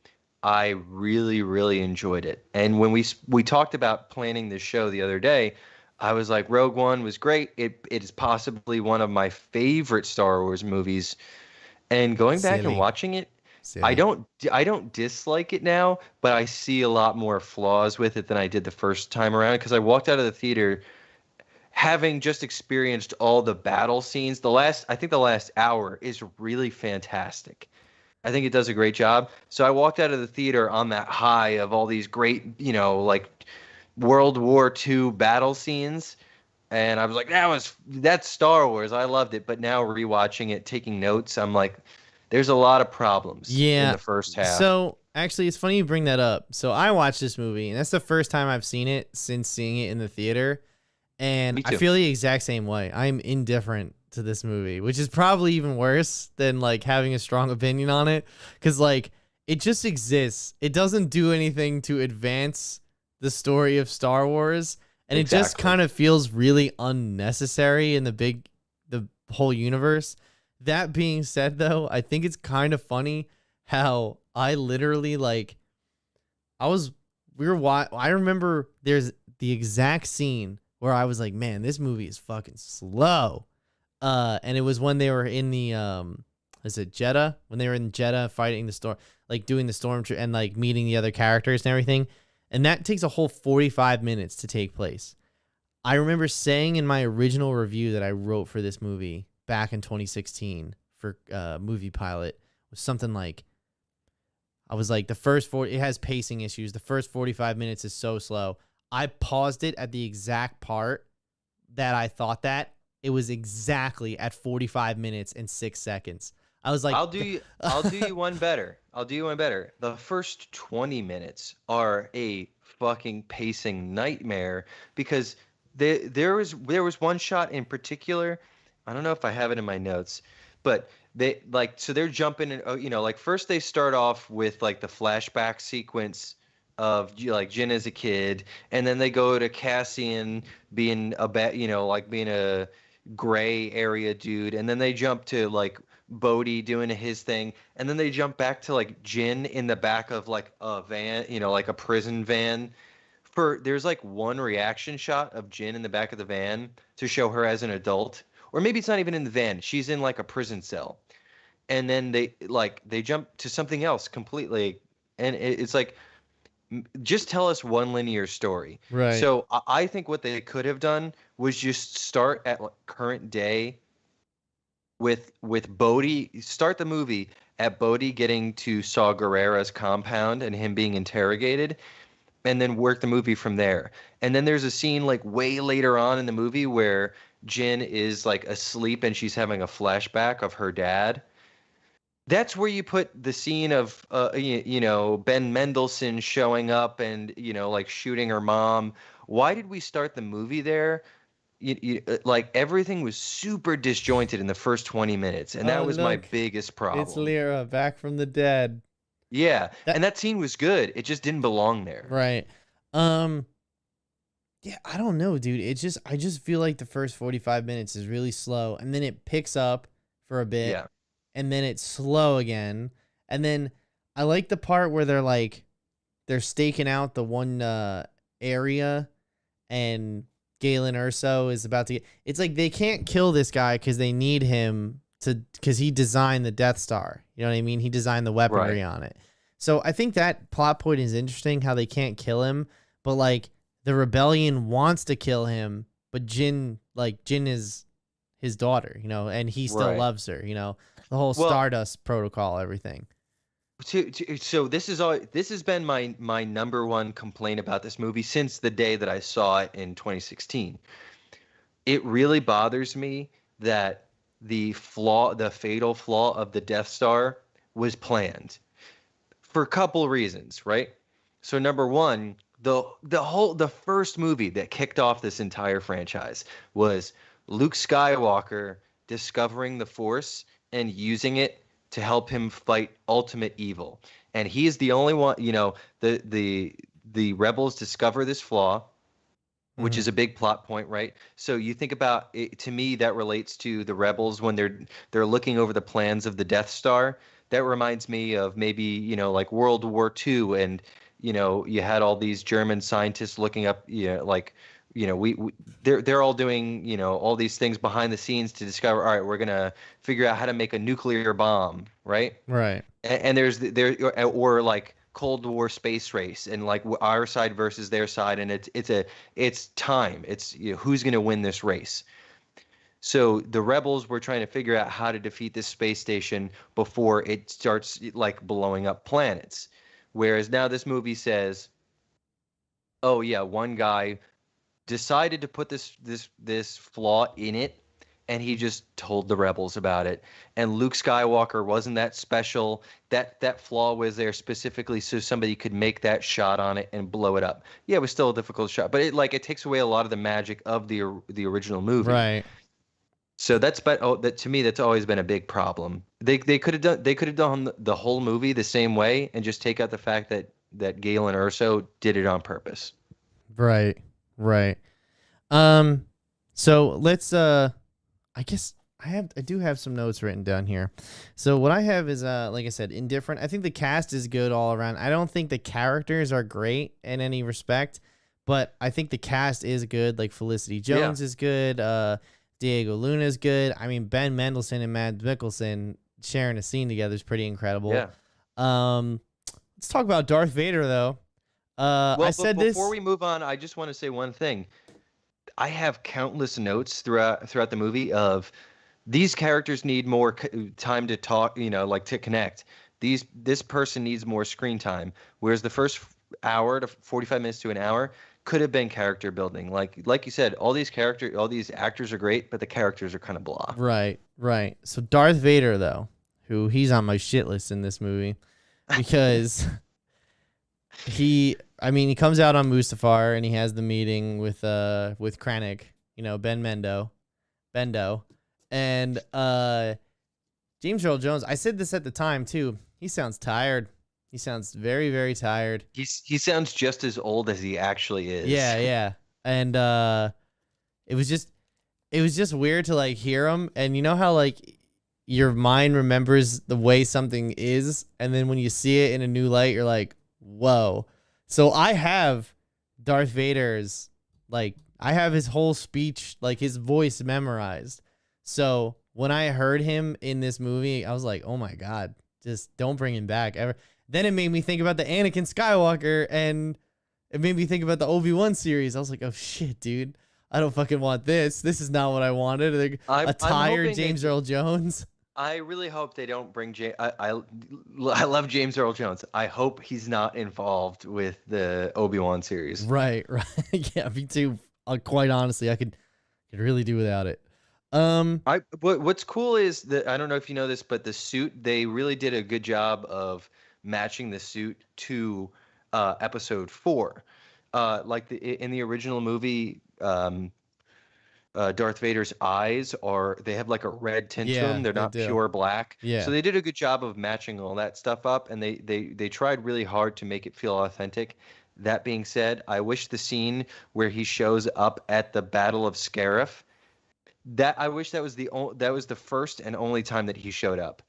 I really, really enjoyed it. And when we talked about planning this show the other day, I was like, Rogue One was great. It is possibly one of my favorite Star Wars movies. And going back and Silly. watching it, I Silly. don't I don't dislike it now, but I see a lot more flaws with it than I did the first time around because I walked out of the theater having just experienced all the battle scenes. I think the last hour is really fantastic. I think it does a great job. So I walked out of the theater on that high of all these great, like World War II battle scenes. And I was like, that's Star Wars. I loved it. But now rewatching it, taking notes, I'm like, there's a lot of problems in Yeah. the first half. So actually, it's funny you bring that up. So I watched this movie, and that's the first time I've seen it since seeing it in the theater. And Me I too. feel the exact same way. I'm indifferent to this movie, which is probably even worse than like having a strong opinion on it. Cause like it just exists. It doesn't do anything to advance the story of Star Wars. And it just Exactly. kind of feels really unnecessary in the whole universe. That being said, though, I think it's kind of funny how I literally like I was we were I remember there's the exact scene where I was like, man, this movie is fucking slow. And it was when they were in the is it Jeddah? When they were in Jeddah fighting the storm, like doing the storm and like meeting the other characters and everything. And that takes a whole 45 minutes to take place. I remember saying in my original review that I wrote for this movie back in 2016 for Movie Pilot was something like I was like, it has pacing issues. The first 45 minutes is so slow. I paused it at the exact part that I thought that it was exactly at 45 minutes and 6 seconds. I was like, I'll do you one better. I'll do you one better. The first 20 minutes are a fucking pacing nightmare because there was one shot in particular. I don't know if I have it in my notes, but they're jumping and like first they start off with like the flashback sequence of like Jin as a kid, and then they go to Cassian being like being a gray area dude, and then they jump to like Bodhi doing his thing, and then they jump back to like Jin in the back of like a van, like a prison van. There's like one reaction shot of Jin in the back of the van to show her as an adult, or maybe it's not even in the van. She's in like a prison cell, and then they jump to something else completely, and it's like Just tell us one linear story. Right. So I think what they could have done was just start at like, current day with Bodhi. Start the movie at Bodhi getting to Saw Gerrera's compound and him being interrogated, and then work the movie from there. And then there's a scene like way later on in the movie where Jin is like asleep and she's having a flashback of her dad. That's where you put the scene of Ben Mendelsohn showing up and like shooting her mom. Why did we start the movie there? Like everything was super disjointed in the first 20 minutes, and that Oh, was my look, biggest it's problem. Lyra back from the dead. Yeah, That and that scene was good. It just didn't belong there. right. Um. Yeah, I don't know, dude. I just feel like the first 45 minutes is really slow, and then it picks up for a bit, Yeah, and then it's slow again, and then I like the part where they're staking out the one area, and Galen Urso is about to get. It's like they can't kill this guy because they need him because he designed the Death Star. You know what I mean? He designed the right. weaponry on it. So I think that plot point is interesting. How they can't kill him, but like the rebellion wants to kill him, but Jin is his daughter. And he still Right. loves her. The whole Well, Stardust protocol, everything. so this has been my number one complaint about this movie since the day that I saw it in 2016. It really bothers me that the fatal flaw of the Death Star was planned for a couple reasons, right? So number one, the first movie that kicked off this entire franchise was Luke Skywalker discovering the Force and using it to help him fight ultimate evil. And he's the only one, the rebels discover this flaw, which Hmm. is a big plot point, right? So you think about it, to me that relates to the rebels when they're looking over the plans of the Death Star. That reminds me of maybe, like World War II, and you had all these German scientists looking up, like we they're all doing, all these things behind the scenes to discover, all right, we're going to figure out how to make a nuclear bomb, right? Right. And or like Cold War space race, and like our side versus their side, and it's time. It's who's going to win this race. So the rebels were trying to figure out how to defeat this space station before it starts like blowing up planets. Whereas now this movie says, oh yeah, one guy decided to put this flaw in it, and he just told the rebels about it. And Luke Skywalker wasn't that special. That flaw was there specifically so somebody could make that shot on it and blow it up. Yeah, it was still a difficult shot, but it takes away a lot of the magic of the original movie. Right. So that to me that's always been a big problem. They could have done the whole movie the same way and just take out the fact that Galen Erso did it on purpose. Right. Right. Um. So let's. I guess I do have some notes written down here. So what I have is like I said, indifferent. I think the cast is good all around. I don't think the characters are great in any respect, but I think the cast is good. Like Felicity Yeah, Jones is good. Diego Luna is good. I mean, Ben Mendelsohn and Mads Mikkelsen sharing a scene together is pretty incredible. yeah. Um, let's talk about Darth Vader though. I Well, but said before this. we move on, I just want to say one thing. I have countless notes throughout the movie of these characters need more time to talk, like to connect. This person needs more screen time, whereas the first hour to 45 minutes to an hour could have been character building. Like you said, all these actors are great, but the characters are kind of blah. Right, right. So Darth Vader though, who he's on my shit list in this movie because he comes out on Mustafar and he has the meeting with Krennic, Bendo, and James Earl Jones. I said this at the time too. He sounds tired. He sounds very, very tired. He sounds just as old as he actually is. Yeah, yeah. And it was just weird to like hear him, and you know how like your mind remembers the way something is, and then when you see it in a new light you're like, whoa. So I have Darth Vader's, like, I have his whole speech, like his voice memorized. So when I heard him in this movie I was like, oh my god, just don't bring him back ever. Then it made me think about the Anakin Skywalker, and it made me think about the Obi-Wan series. I was like, oh shit, dude. I don't fucking want this. This is not what I wanted. Like, a I'm tired hoping James Earl Jones. I really hope they don't bring I love James Earl Jones. I hope he's not involved with the Obi-Wan series. Right. Yeah, me too. Quite honestly, I could really do without it. What's cool is that I don't know if you know this, but the suit, they really did a good job of matching the suit to episode 4. In the original movie, Darth Vader's eyes they have like a red tint to Yeah, them. They're they not do. pure black. Yeah. So they did a good job of matching all that stuff up, and they tried really hard to make it feel authentic. That being said, I wish the scene where he shows up at the Battle of Scarif, I wish that was the first and only time that he showed up.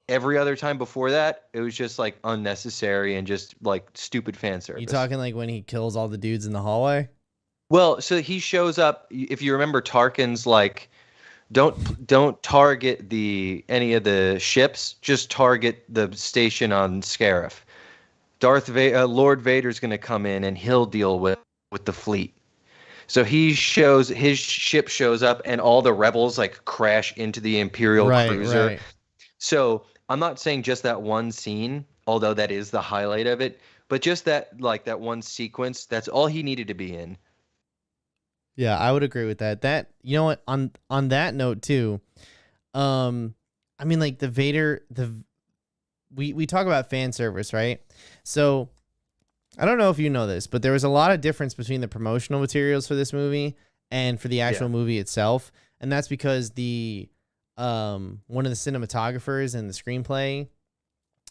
Every other time before that, it was just like unnecessary and just like stupid fan service. You talking like when he kills all the dudes in the hallway? Well, so he shows up. If you remember, Tarkin's like, don't target any of the ships. Just target the station on Scarif. Lord Vader's going to come in and he'll deal with the fleet. So his ship shows up and all the rebels like crash into the Imperial cruiser. Right. So I'm not saying just that one scene, although that is the highlight of it, but just that one sequence, that's all he needed to be in. Yeah, I would agree with that. That, you know what, on that note too, I mean, like the Vader, we talk about fan service, right? So I don't know if you know this, but there was a lot of difference between the promotional materials for this movie and for the actual movie itself, and that's because one of the cinematographers in the screenplay,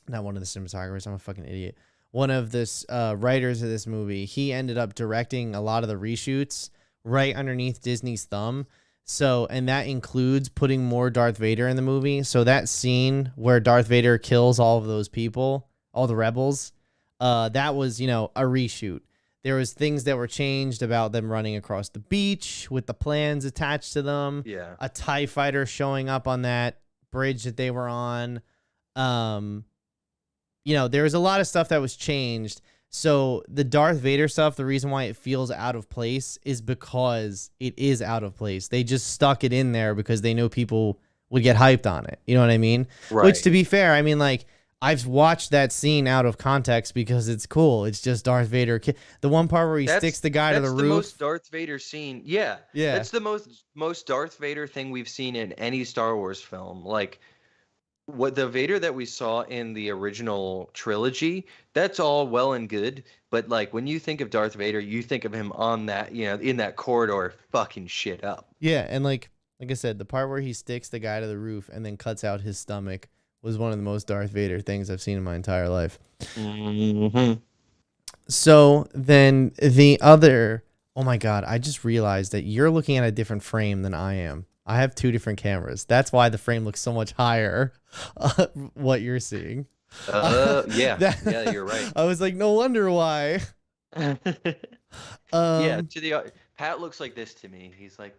not one of the cinematographers, I'm a fucking idiot. One of the writers of this movie, he ended up directing a lot of the reshoots right underneath Disney's thumb. So, and that includes putting more Darth Vader in the movie. So that scene where Darth Vader kills all of those people, all the rebels, that was, a reshoot. There was things that were changed about them running across the beach with the plans attached to them. Yeah. A TIE fighter showing up on that bridge that they were on. There was a lot of stuff that was changed. So the Darth Vader stuff, the reason why it feels out of place is because it is out of place. They just stuck it in there because they knew people would get hyped on it. You know what I mean? Right. Which, to be fair, I mean, like, I've watched that scene out of context because it's cool. It's just Darth Vader. The one part where he sticks the guy to the roof. That's the most Darth Vader scene. Yeah. Yeah. That's the most Darth Vader thing we've seen in any Star Wars film. Like, what the Vader that we saw in the original trilogy, that's all well and good, but like when you think of Darth Vader, you think of him on that, in that corridor fucking shit up. Yeah, and like I said, the part where he sticks the guy to the roof and then cuts out his stomach was one of the most Darth Vader things I've seen in my entire life. Mm-hmm. So then oh my God, I just realized that you're looking at a different frame than I am. I have two different cameras. That's why the frame looks so much higher. What you're seeing. Yeah, you're right. I was like, no wonder why. Yeah, Pat looks like this to me. He's like,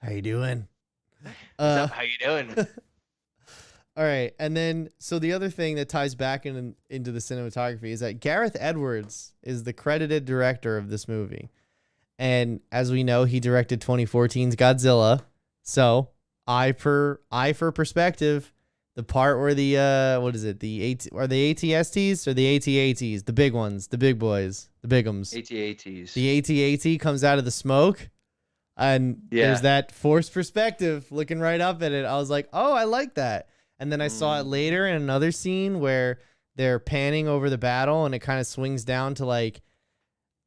how you doing? What's up? How you doing? All right, and then so the other thing that ties back into the cinematography is that Gareth Edwards is the credited director of this movie. And as we know, he directed 2014's Godzilla. So, eye for perspective, the part where the what is it? Are the ATSTs or the ATATs? The big ones, the big boys, the bigums. ATATs. The ATAT comes out of the smoke, and there's that forced perspective looking right up at it. I was like, oh, I like that. And then I saw it later in another scene where they're panning over the battle, and it kind of swings down to like.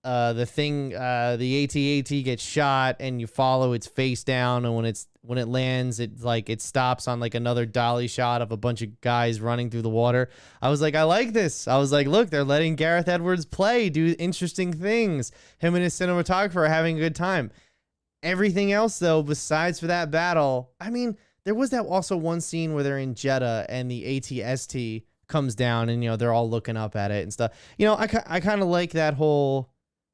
The AT-AT gets shot and you follow its face down, and when it lands, it stops on like another dolly shot of a bunch of guys running through the water. I was like, I like this. I was like, look, they're letting Gareth Edwards do interesting things. Him and his cinematographer are having a good time. Everything else though, besides for that battle, I mean, there was that also one scene where they're in Jeddah and the AT-ST comes down and they're all looking up at it and stuff. I kind of like that whole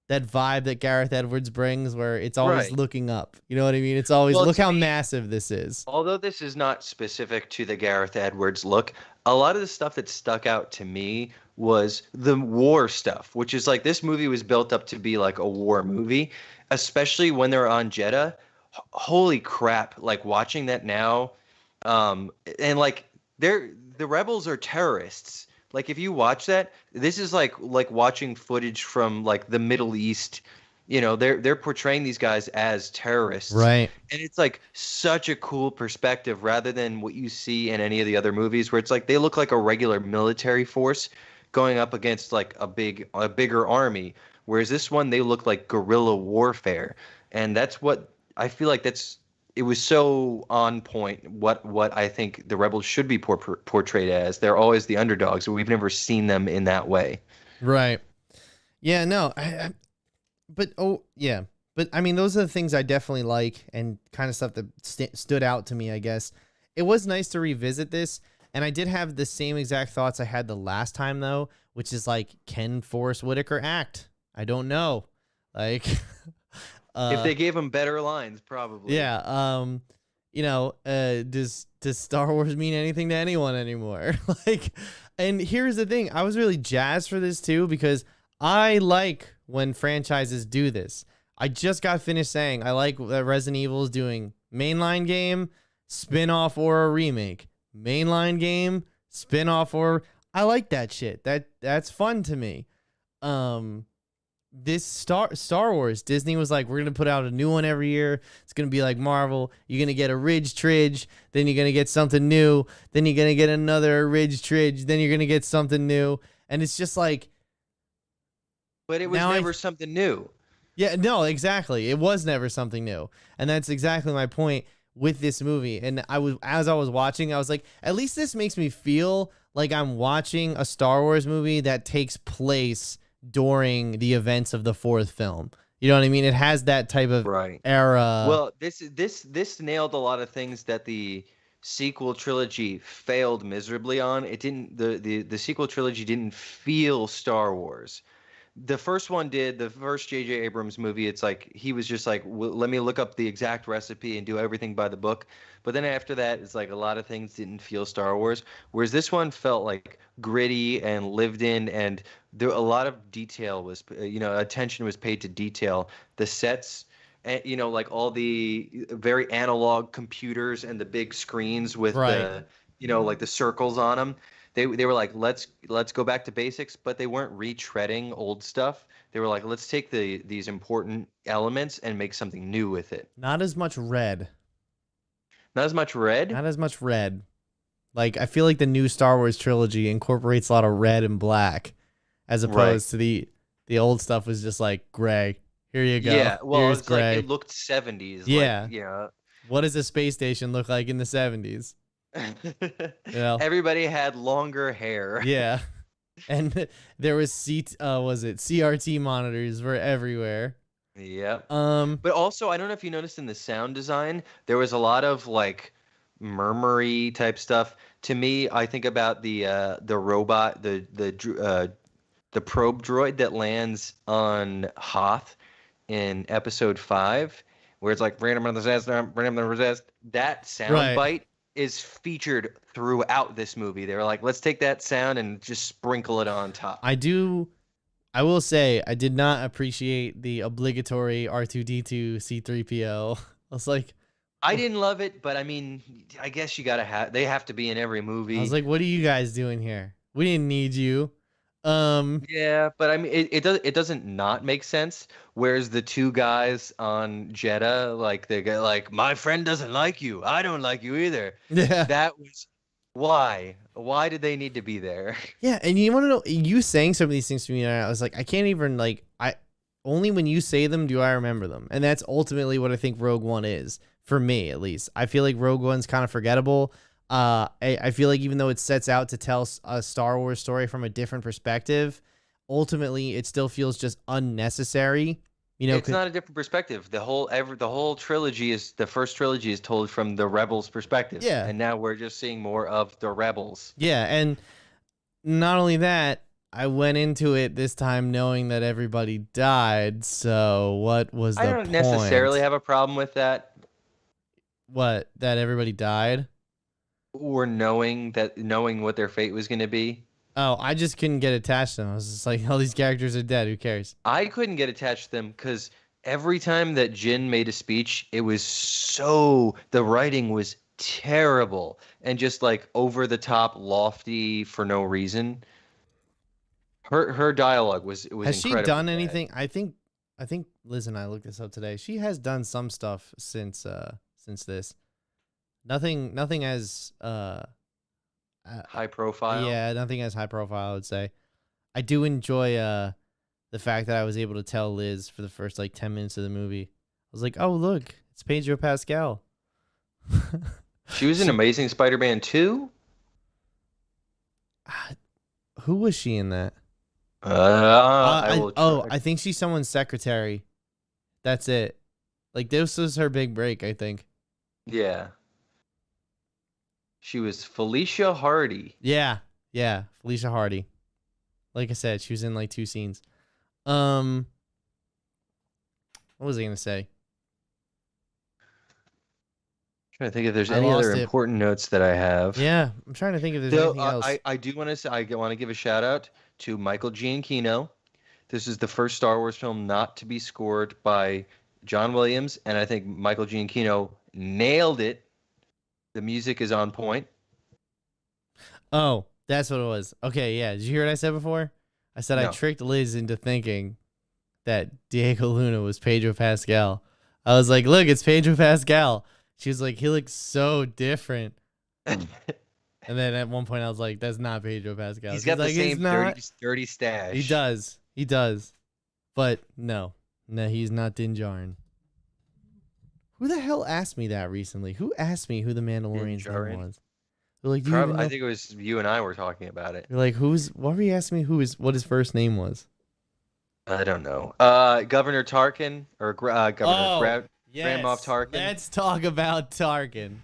that vibe that Gareth Edwards brings, where it's always Right. looking up. You know what I mean? It's always Well, look to how me, massive this is. although this is not specific to the Gareth Edwards look, a lot of the stuff that stuck out to me was the war stuff, which is like this movie was built up to be like a war movie, especially when they're on Jeddah. Holy crap, like watching that now, and like the rebels are terrorists. Like if you watch that, this is like watching footage from like the Middle East. You know, they're portraying these guys as terrorists, Right. and it's like such a cool perspective rather than what you see in any of the other movies where it's like they look like a regular military force going up against like a bigger army. Whereas this one, they look like guerrilla warfare. And that's what I feel like it was so on point what I think the rebels should be portrayed as. They're always the underdogs, but we've never seen them in that way. Right. Yeah, no. But yeah. But I mean, those are the things I definitely like, and kind of stuff that stood out to me, I guess. It was nice to revisit this, and I did have the same exact thoughts I had the last time, though, which is like, can Forrest Whitaker act? I don't know. Like, If they gave him better lines, probably. yeah. You know, does Star Wars mean anything to anyone anymore? Like, and here's the thing. I was really jazzed for this too, because I like when franchises do this. I just got finished saying I like that Resident Evil is doing mainline game, spin-off, or a remake. Mainline game, spin-off, or I like that shit. That's fun to me. This Star Wars, Disney was like, we're gonna put out a new one every year. It's gonna be like Marvel. You're gonna get a Ridge Tridge, then you're gonna get something new, then you're gonna get another Ridge Tridge, then you're gonna get something new, and it's just like. But it was never something new. Yeah, no, exactly. It was never something new, and that's exactly my point with this movie. And as I was watching, I was like, at least this makes me feel like I'm watching a Star Wars movie that takes place during the events of the fourth film. You know what I mean? It has that type of era. Well, this nailed a lot of things that the sequel trilogy failed miserably on. It didn't the sequel trilogy didn't feel Star Wars. The first one did. The first J.J. Abrams movie, it's like he was just like, let me look up the exact recipe and do everything by the book. But then after that, it's like a lot of things didn't feel Star Wars. Whereas this one felt like gritty and lived in, and there a lot of detail was, attention was paid to detail. The sets, and like all the very analog computers and the big screens with the, like the circles on them. They were like, let's go back to basics, but they weren't retreading old stuff. They were like, let's take these important elements and make something new with it. Not as much red. Not as much red? Not as much red. Like, I feel like the new Star Wars trilogy incorporates a lot of red and black, as opposed to the old stuff was just like gray. Here you go. Yeah, well, here's it's gray. like it looked 70s. Yeah. Like, yeah. What does a space station look like in the 70s? Everybody had longer hair. Yeah. And there was CRT monitors were everywhere. Yeah. But also, I don't know if you noticed in the sound design, there was a lot of like murmury type stuff. To me, I think about the robot, the probe droid that lands on Hoth in episode 5, where it's like random resist. That sound bite is featured throughout this movie. They were like, let's take that sound and just sprinkle it on top. I will say I did not appreciate the obligatory R2D2 C3PO. I was like, I didn't love it, but I mean, I guess they have to be in every movie. I was like, what are you guys doing here? We didn't need you. Yeah, but I mean, it doesn't not make sense. Whereas the two guys on Jeddah, like they go like, my friend doesn't like you. I don't like you either. Yeah. That was why. Why did they need to be there? Yeah, and you want to know, you saying some of these things to me, and I was like, I can't even only when you say them do I remember them, and that's ultimately what I think Rogue One is for me, at least. I feel like Rogue One's kind of forgettable. I feel like even though it sets out to tell a Star Wars story from a different perspective, ultimately it still feels just unnecessary. It's not a different perspective. The whole trilogy the first trilogy is told from the rebels' perspective. Yeah. And now we're just seeing more of the rebels. Yeah, and not only that, I went into it this time knowing that everybody died. So what was I the don't necessarily point? have a problem with that, What? That everybody died? or knowing what their fate was going to be. Oh, I just couldn't get attached to them. I was just like, all these characters are dead. Who cares? I couldn't get attached to them because every time that Jin made a speech, it was the writing was terrible and just like over the top, lofty for no reason. Her dialogue was Has she incredibly done bad. anything? I think Liz and I looked this up today. She has done some stuff since this. Nothing as High profile. yeah, nothing as high profile, I would say. I do enjoy the fact that I was able to tell Liz for the first like 10 minutes of the movie. I was like, "Oh, look, it's Pedro Pascal." She was in Amazing Spider-Man 2. Who was she in that? I will try. I think she's someone's secretary. That's it. Like this was her big break, I think. Yeah. She was Felicia Hardy. Yeah, yeah, Felicia Hardy. Like I said, she was in like 2 scenes. Um, what was I gonna say? Trying to think if there's I any lost other it. important notes that I have. Yeah, I'm trying to think if there's So anything else. I do want to say I want to give a shout out to Michael Giacchino. This is the first Star Wars film not to be scored by John Williams, and I think Michael Giacchino nailed it. The music is on point. Oh, that's what it was. Okay, yeah. Did you hear what I said before? I said I No. tricked Liz into thinking that Diego Luna was Pedro Pascal. I was like, look, it's Pedro Pascal. She was like, he looks so different. And then at one point I was like, that's not Pedro Pascal. He's She's got the like, it's same not. dirty stash. He does. He does. But no, he's not Din Djarin. Who the hell asked me that recently? Who asked me who the Mandalorian's Djarin? name was? They're like, do you even know? I think it was you and I were talking about it. They're like, why were you asking me what his first name was? I don't know. Governor Tarkin or Grand Moff Tarkin. Let's talk about Tarkin.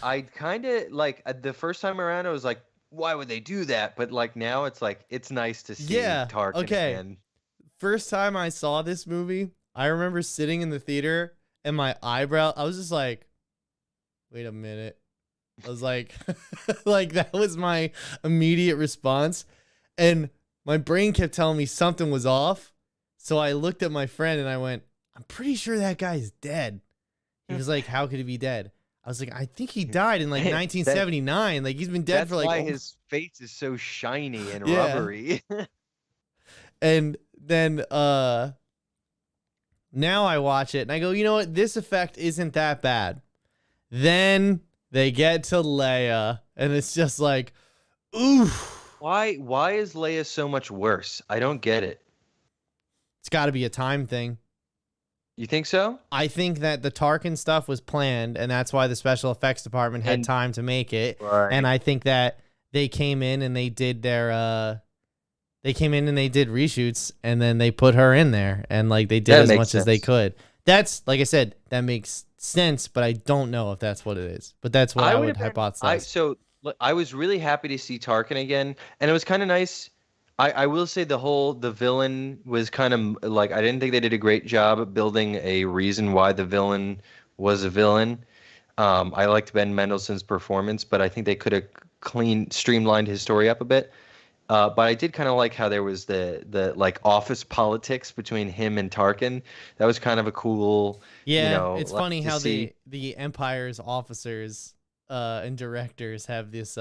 I kind of like the first time around. I was like, why would they do that? But like now, it's like it's nice to see Tarkin okay. again. First time I saw this movie, I remember sitting in the theater and my eyebrow. I was just like, wait a minute. I was like, like that was my immediate response, and my brain kept telling me something was off. So I looked at my friend and I went, I'm pretty sure that guy's dead. He was like, how could he be dead? I was like, I think he died in like 1979. Like he's been dead That's for like. why his face is so shiny and rubbery. And then now I watch it and I go, you know what? This effect isn't that bad. Then they get to Leia and it's just like, oof. Why is Leia so much worse? I don't get it. It's got to be a time thing. You think so? I think that the Tarkin stuff was planned, and that's why the special effects department had time to make it. Right. And I think that they came in and they did reshoots, and then they put her in there, and like they did as much as they could. That's, like I said, that makes sense, but I don't know if that's what it is. But that's what I would hypothesize. I was really happy to see Tarkin again, and it was kind of nice. I will say the villain was kind of like, I didn't think they did a great job of building a reason why the villain was a villain. I liked Ben Mendelsohn's performance, but I think they could have streamlined his story up a bit. But I did kind of like how there was the like office politics between him and Tarkin. That was kind of a cool. Yeah, it's funny how the Empire's officers and directors have this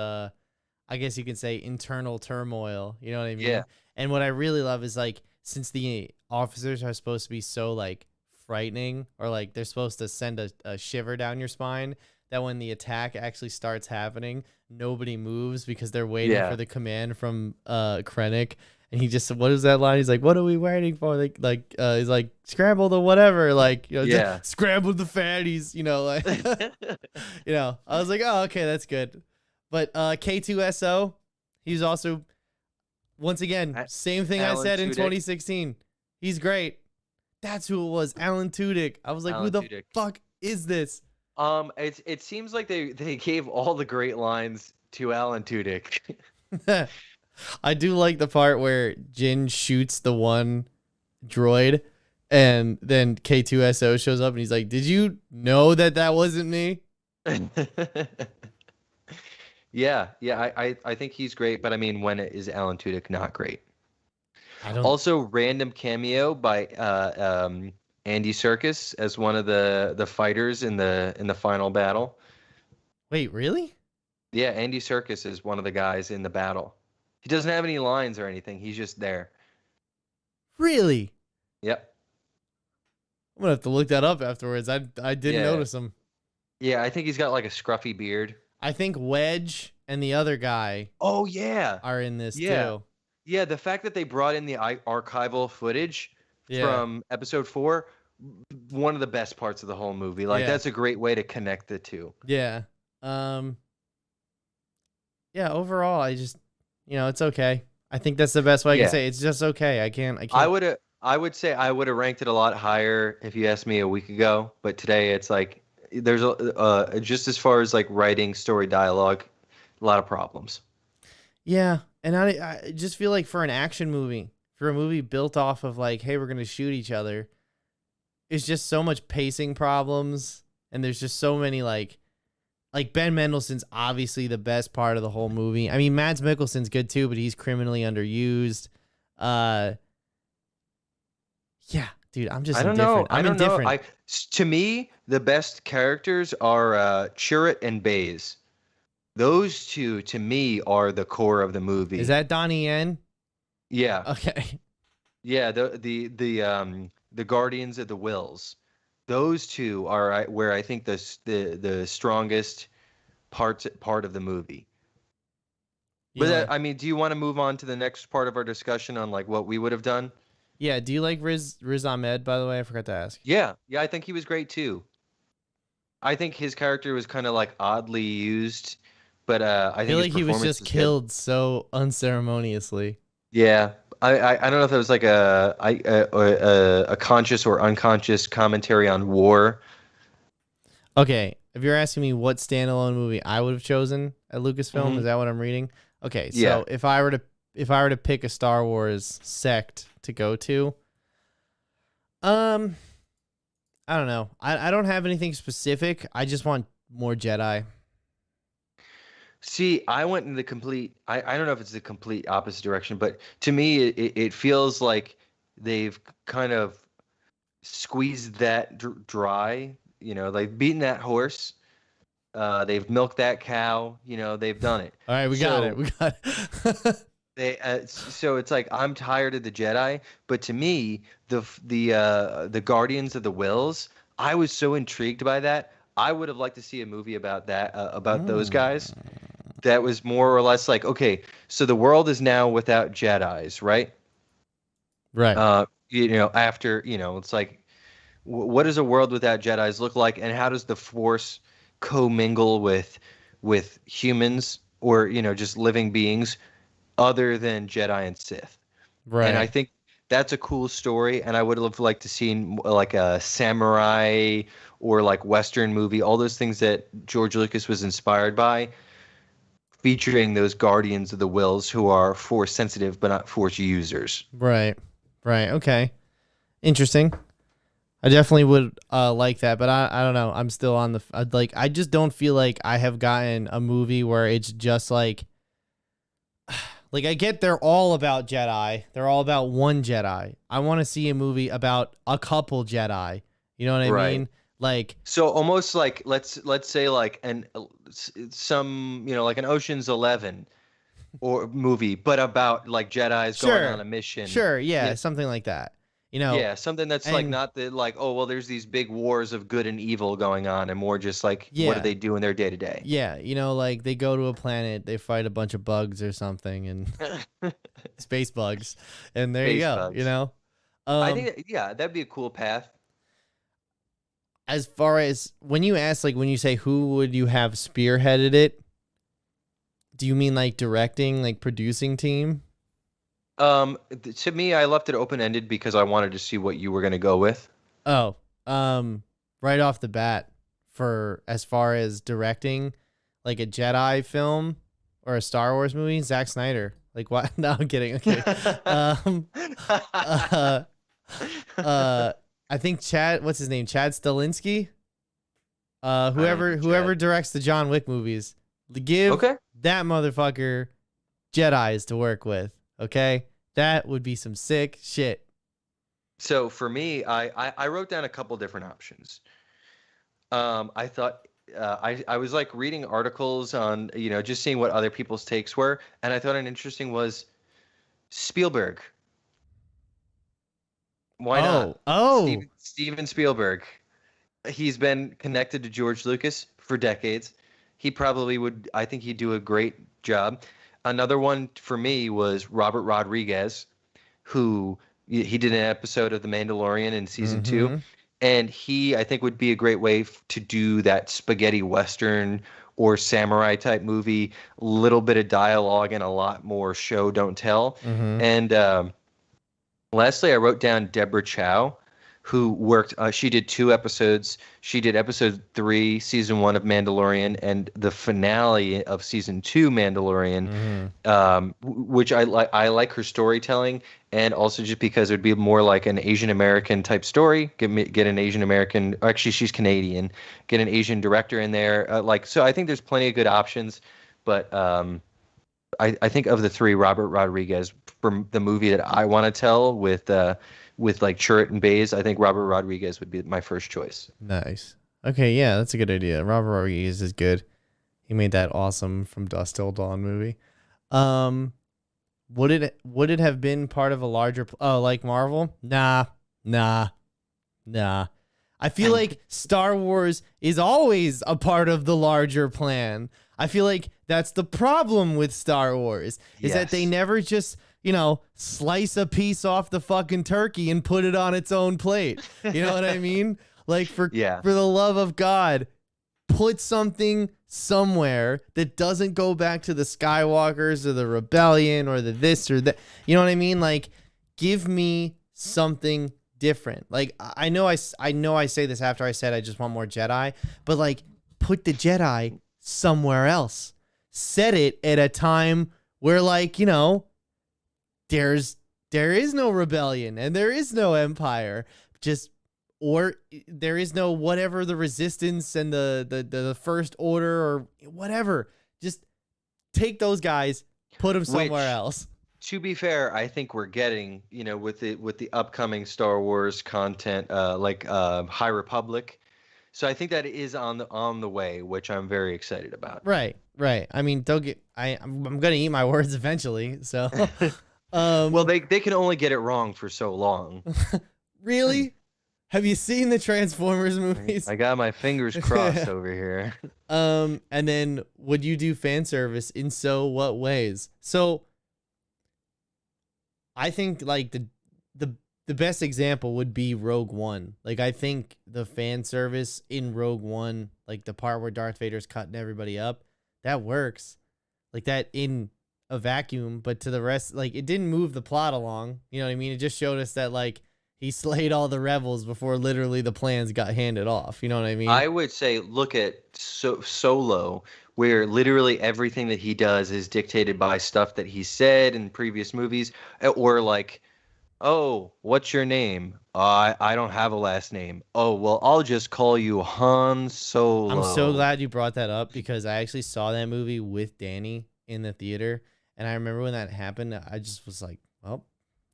I guess you could say internal turmoil, you know what I mean? Yeah. And what I really love is like, since the officers are supposed to be so like frightening, or like they're supposed to send a shiver down your spine, that when the attack actually starts happening, nobody moves because they're waiting for the command from Krennic. And he just, what is that line? He's like, what are we waiting for? He's like, scramble the whatever, like, you know, just scramble the fatties, you know, like, you know, I was like, oh, okay, that's good. But K2SO, he's also, once again, same thing I said in 2016. He's great. That's who it was, Alan Tudyk. I was like, who the fuck is this? It seems like they gave all the great lines to Alan Tudyk. I do like the part where Jin shoots the one droid, and then K2SO shows up, and he's like, "Did you know that that wasn't me?" Yeah, yeah, I think he's great, but I mean, when is Alan Tudyk not great? I don't. Also, random cameo by Andy Serkis as one of the fighters in the final battle. Wait, really? Yeah, Andy Serkis is one of the guys in the battle. He doesn't have any lines or anything. He's just there. Really? Yep. I'm gonna have to look that up afterwards. I didn't Yeah. notice him. Yeah, I think he's got like a scruffy beard. I think Wedge and the other guy Oh yeah. are in this Yeah. too. Yeah, the fact that they brought in the archival footage Yeah, from episode 4, one of the best parts of the whole movie. Like yeah, that's a great way to connect the two. yeah. Yeah. Overall, it's okay. I think that's the best way I can Yeah. say it. It's just okay. I can't. I I can't. would have I would say I would have ranked it a lot higher if you asked me a week ago, but today it's like there's just as far as like writing story dialogue, a lot of problems. Yeah, and I just feel like for an action movie, for a movie built off of like, hey, we're gonna shoot each other, it's just so much pacing problems, and there's just so many like Ben Mendelsohn's obviously the best part of the whole movie. I mean, Mads Mikkelsen's good too, but he's criminally underused. Uh, yeah, dude, I'm just I don't know. indifferent. I I'm don't know. indifferent. To me, the best characters are Chirrut and Baze. Those two, to me, are the core of the movie. Is that Donnie Yen? Yeah, Okay. yeah. The Guardians of the Wills. Those two are where I think the strongest part of the movie. You But know what? I mean, do you want to move on to the next part of our discussion on like what we would have done? Yeah. Do you like Riz Ahmed? By the way, I forgot to ask. Yeah, yeah. I think he was great too. I think his character was kind of like oddly used, but I I feel think his like he was performance just was good. killed so unceremoniously. Yeah, I don't know if it was like a conscious or unconscious commentary on war. Okay, if you're asking me what standalone movie I would have chosen at Lucasfilm, Hmm. is that what I'm reading? Okay, Yeah. so if I were to pick a Star Wars sect to go to, um, I don't know. I don't have anything specific. I just want more Jedi. See, I went in the complete. I don't know if it's the complete opposite direction, but to me, it feels like they've kind of squeezed that dry. You know, they've beaten that horse. They've milked that cow. You know, they've done it. All right, we got it. So We got it. so it's like I'm tired of the Jedi, but to me, the Guardians of the Wills, I was so intrigued by that. I would have liked to see a movie about that, about those Mm, guys. That was more or less like, okay, so the world is now without Jedis, right? right. After, it's like, what does a world without Jedis look like, and how does the Force commingle with humans or just living beings other than Jedi and Sith? And I Right. think that's a cool story, and I would have liked to seen like a samurai or like Western movie, all those things that George Lucas was inspired by, featuring those guardians of the wills who are force sensitive but not force users. Right. Right. Okay. Interesting. I definitely would like that, but I don't know. I'm still on the I just don't feel like I have gotten a movie where it's just like I get they're all about Jedi. They're all about one Jedi. I want to see a movie about a couple Jedi. You know what I Right. mean? Like So almost like let's say like some like an Ocean's 11 or movie, but about like Jedi's going on sure. a mission. Sure, You yeah, know, something like that. You know, yeah, something that's like and not the like, oh well, there's these big wars of good and evil going on, and more just like what do yeah. they do in their day to day. Yeah, like they go to a planet, they fight a bunch of bugs or something and space bugs, and there you Space go, bugs. I Um think yeah, that'd be a cool path. as far as when you ask, like when you say who would you have spearheaded it, do you mean like directing, like producing team? To me, I left it open ended because I wanted to see what you were gonna go with. Oh, right off the bat, for as far as directing like a Jedi film or a Star Wars movie, Zack Snyder. Like why? No, I'm kidding. Okay. Um, uh, I think Chad. What's his name? Chad Stalinsky. I don't know, Whoever Chad. directs the John Wick movies, give Okay. that motherfucker Jedi's to work with. Okay, that would be some sick shit. So for me, I wrote down a couple different options. I thought I was like reading articles on, just seeing what other people's takes were, and I thought an interesting was Spielberg. Why not? Oh. Steven Spielberg. He's been connected to George Lucas for decades. He probably would, I think he'd do a great job. Another one for me was Robert Rodriguez, who he did an episode of The Mandalorian in season two. Mm-hmm. And he, I think, would be a great way to do that spaghetti western or samurai type movie, little bit of dialogue and a lot more show, don't tell. Mm-hmm. And lastly, I wrote down Deborah Chow, who worked. She did 2 episodes. She did episode 3, season 1 of Mandalorian, and the finale of season 2 Mandalorian, Mm-hmm. which I like. I like her storytelling, and also just because it would be more like an Asian American type story. Get an Asian American. Actually, she's Canadian. Get an Asian director in there. So I think there's plenty of good options, but I think of the 3, Robert Rodriguez for the movie that I want to tell with like Chirrut and Baze, I think Robert Rodriguez would be my first choice. Nice. Okay, yeah, that's a good idea. Robert Rodriguez is good. He made that awesome From Dusk Till Dawn movie. Would it have been part of a larger like Marvel? Nah. I feel like Star Wars is always a part of the larger plan. I feel like that's the problem with Star Wars is that they Yes. never just, slice a piece off the fucking turkey and put it on its own plate. You know what I mean? Like for Yeah. the love of God, put something somewhere that doesn't go back to the Skywalkers or the rebellion or the this or that. You know what I mean? Like give me something different. Like I know I say this after I said I just want more Jedi, but like put the Jedi somewhere else. Set it at a time where like, there is no rebellion and there is no empire. Or there is no whatever the resistance and the first order or whatever. Just take those guys, put them somewhere else. To be fair, I think we're getting, with the upcoming Star Wars content, like High Republic. So I think that is on the way, which I'm very excited about. Right. I mean, I'm gonna eat my words eventually. So, Well, they can only get it wrong for so long. really, have you seen the Transformers movies? I got my fingers crossed over here. And then would you do fan service in so what ways? So I think like the best example would be Rogue One. Like I think the fan service in Rogue One, like the part where Darth Vader's cutting everybody up, that works. Like that in a vacuum, but to the rest, like it didn't move the plot along. You know what I mean? It just showed us that like he slayed all the rebels before literally the plans got handed off. You know what I mean? I would say look at Solo, where literally everything that he does is dictated by stuff that he said in previous movies, or like, oh, what's your name? I don't have a last name. Oh, well, I'll just call you Han Solo. I'm so glad you brought that up because I actually saw that movie with Danny in the theater. And I remember when that happened, I just was like, well,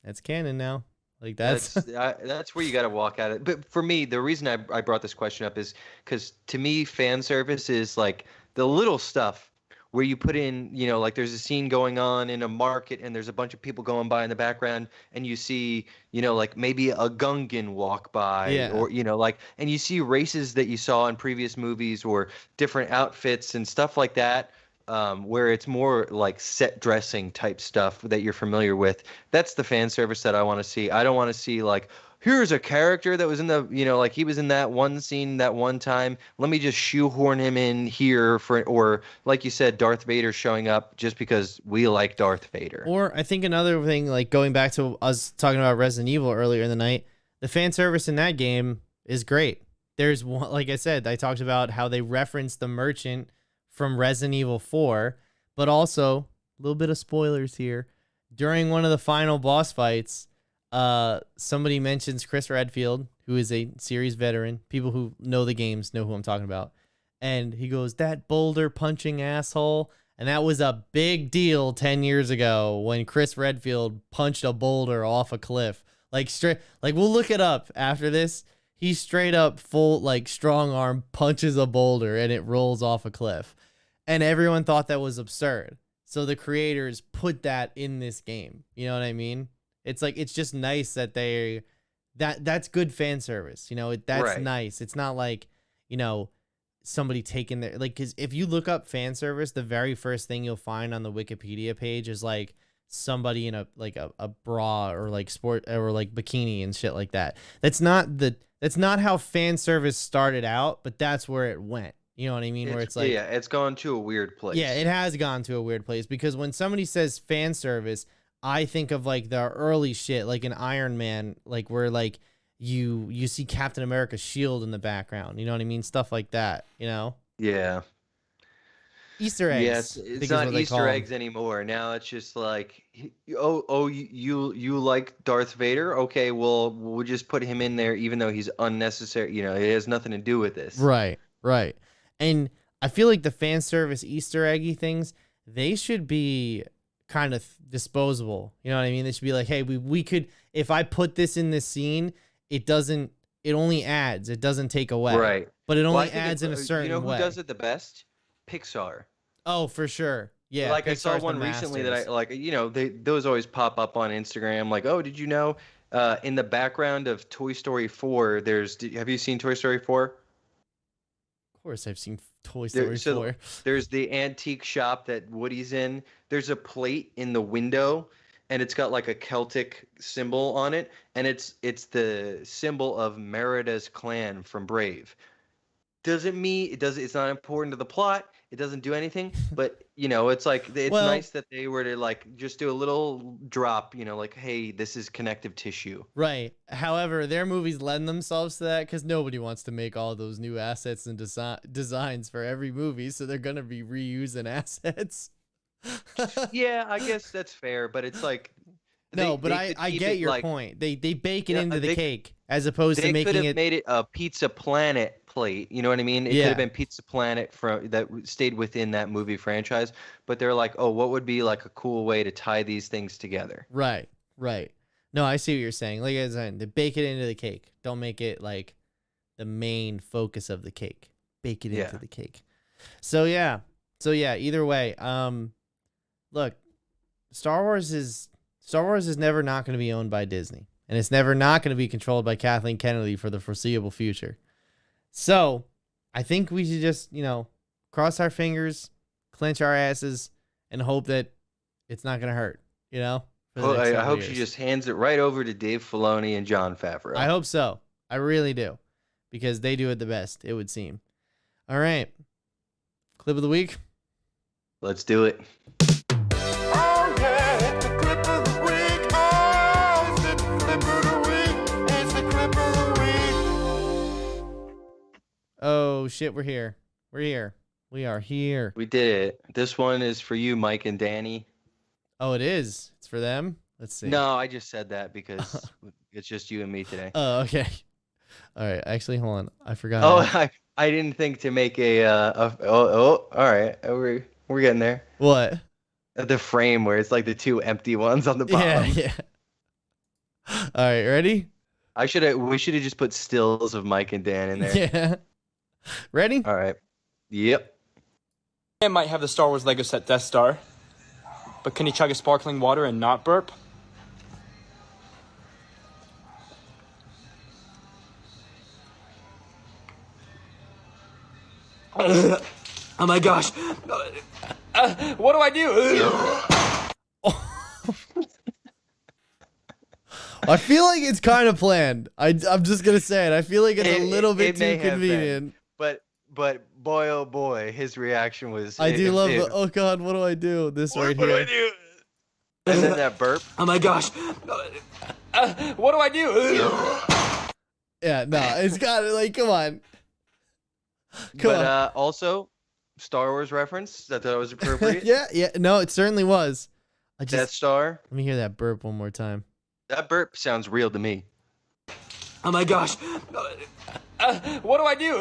that's canon now. Like that's That's where you got to walk at it. But for me, the reason I brought this question up is because to me, fan service is like the little stuff where you put in, like there's a scene going on in a market and there's a bunch of people going by in the background and you see, like maybe a Gungan walk by Yeah. or, like, and you see races that you saw in previous movies or different outfits and stuff like that. Where it's more like set dressing type stuff that you're familiar with. That's the fan service that I want to see. I don't want to see like, here's a character that was in the, like he was in that one scene that one time. Let me just shoehorn him in here or like you said, Darth Vader showing up just because we like Darth Vader. Or I think another thing, like going back to us talking about Resident Evil earlier in the night, the fan service in that game is great. There's one, like I said, I talked about how they reference the merchant from Resident Evil 4, but also a little bit of spoilers here. during one of the final boss fights, somebody mentions Chris Redfield, who is a series veteran. People who know the games know who I'm talking about. And he goes, "That boulder punching asshole." And that was a big deal 10 years ago when Chris Redfield punched a boulder off a cliff. Like straight, like we'll look it up after this. He straight up full like strong arm punches a boulder and it rolls off a cliff. And everyone thought that was absurd. So the creators put that in this game. You know what I mean? It's like, it's just nice that that's good fan service. You know, that's Right. nice. It's not like, you know, somebody taking their, like, cause if you look up fan service, the very first thing you'll find on the Wikipedia page is like somebody in a bra or like sport or like bikini and shit like that. That's not how fan service started out, but that's where it went. You know what I mean? Where it's like, yeah, it's gone to a weird place. yeah, it has gone to a weird place because when somebody says fan service, I think of like the early shit, like an Iron Man, like where like you see Captain America's shield in the background. You know what I mean? Stuff like that, you know? Yeah. Easter eggs. Yes, I think it's is not what they call Easter 'em. eggs anymore. Now it's just like, you like Darth Vader? Okay, well, we'll just put him in there even though he's unnecessary. You know, it has nothing to do with this. Right, right. And I feel like the fan service Easter eggy things, they should be kind of disposable. You know what I mean? They should be like, hey, we could, if I put this in this scene, it only adds, it doesn't take away. Right. But it Well, only I think adds in a certain you know who way. does it the best? Pixar. Oh, for sure. Yeah. Like I saw Pixar's the one recently that I masters. like, you know, those always pop up on Instagram like, "Oh, did you know in the background of Toy Story 4, have you seen Toy Story 4? Of course, I've seen Toy Story 4. There's the antique shop that Woody's in. There's a plate in the window and it's got like a Celtic symbol on it and it's the symbol of Merida's clan from Brave. It's not important to the plot. It doesn't do anything, but you know, it's like it's Well, nice that they were to like just do a little drop, you know, like, hey, this is connective tissue. right. However, their movies lend themselves to that because nobody wants to make all those new assets and designs for every movie, so they're gonna be reusing assets. Yeah, I guess that's fair, but it's like No, but they could I keep get it, your like, point. They bake it yeah, into the they cake as opposed to they could making have it. made it a Pizza Planet plate. You know what I mean? It could Yeah, have been Pizza Planet from that stayed within that movie franchise, but they're like, oh, what would be like a cool way to tie these things together? right, right. No, I see what you're saying. Like I said, they bake it into the cake. Don't make it like the main focus of the cake. Bake it Yeah. into the cake. So yeah. Either way, look, Star Wars is never not going to be owned by Disney, and it's never not going to be controlled by Kathleen Kennedy for the foreseeable future. So I think we should just, you know, cross our fingers, clench our asses, and hope that it's not going to hurt, you know? for the Well, next I several hope she years. just hands it right over to Dave Filoni and Jon Favreau. I hope so. I really do, because they do it the best, it would seem. All right. Clip of the week. Let's do it. Oh yeah, it's the clip of the week. Oh, it's the clip of the week. It's the clip of the week. Oh, shit, we're here. We're here. We are here. We did it. This one is for you, Mike and Danny. Oh, it is. It's for them? Let's see. No, I just said that because it's just you and me today. Oh, okay. All right. Actually, hold on. I forgot. Oh, I didn't think to make all right. We're getting there. What? The frame where it's like the two empty ones on the bottom. Yeah. All right. Ready? We should have just put stills of Mike and Dan in there. Yeah. Ready? All right. Yep. Man might have the Star Wars Lego set Death Star, but can he chug a sparkling water and not burp? Oh my gosh. What do I do? I feel like it's kind of planned. I'm just going to say it. I feel like it's a little bit It may too have been, convenient. but boy, oh boy, his reaction was. I do love the, oh God, what do I do? This right What do here. I do? And then that burp. Oh my gosh. What do I do? Yeah, no, it's got it. Like, come on. Come on. But also, Star Wars reference. I thought it was appropriate. Yeah, no, it certainly was. I Death just Star. let me hear that burp one more time. That burp sounds real to me. Oh my gosh. What do I do?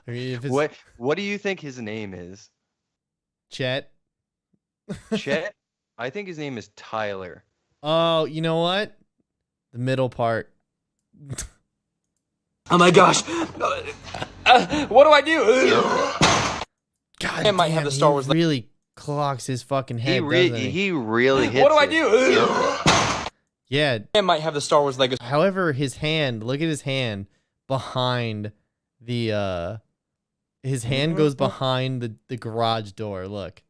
I mean, if it's What do you think his name is? Chet. Chet? I think his name is Tyler. Oh, you know what? The middle part. Oh my gosh. What do I do? God I might have damn, the Star Wars he really clocks his fucking head, doesn't he? He really hits What do I it. do? Yeah. I might have the Star Wars Lego. However, his hand, look at his hand behind the his hand goes behind the garage door. Look.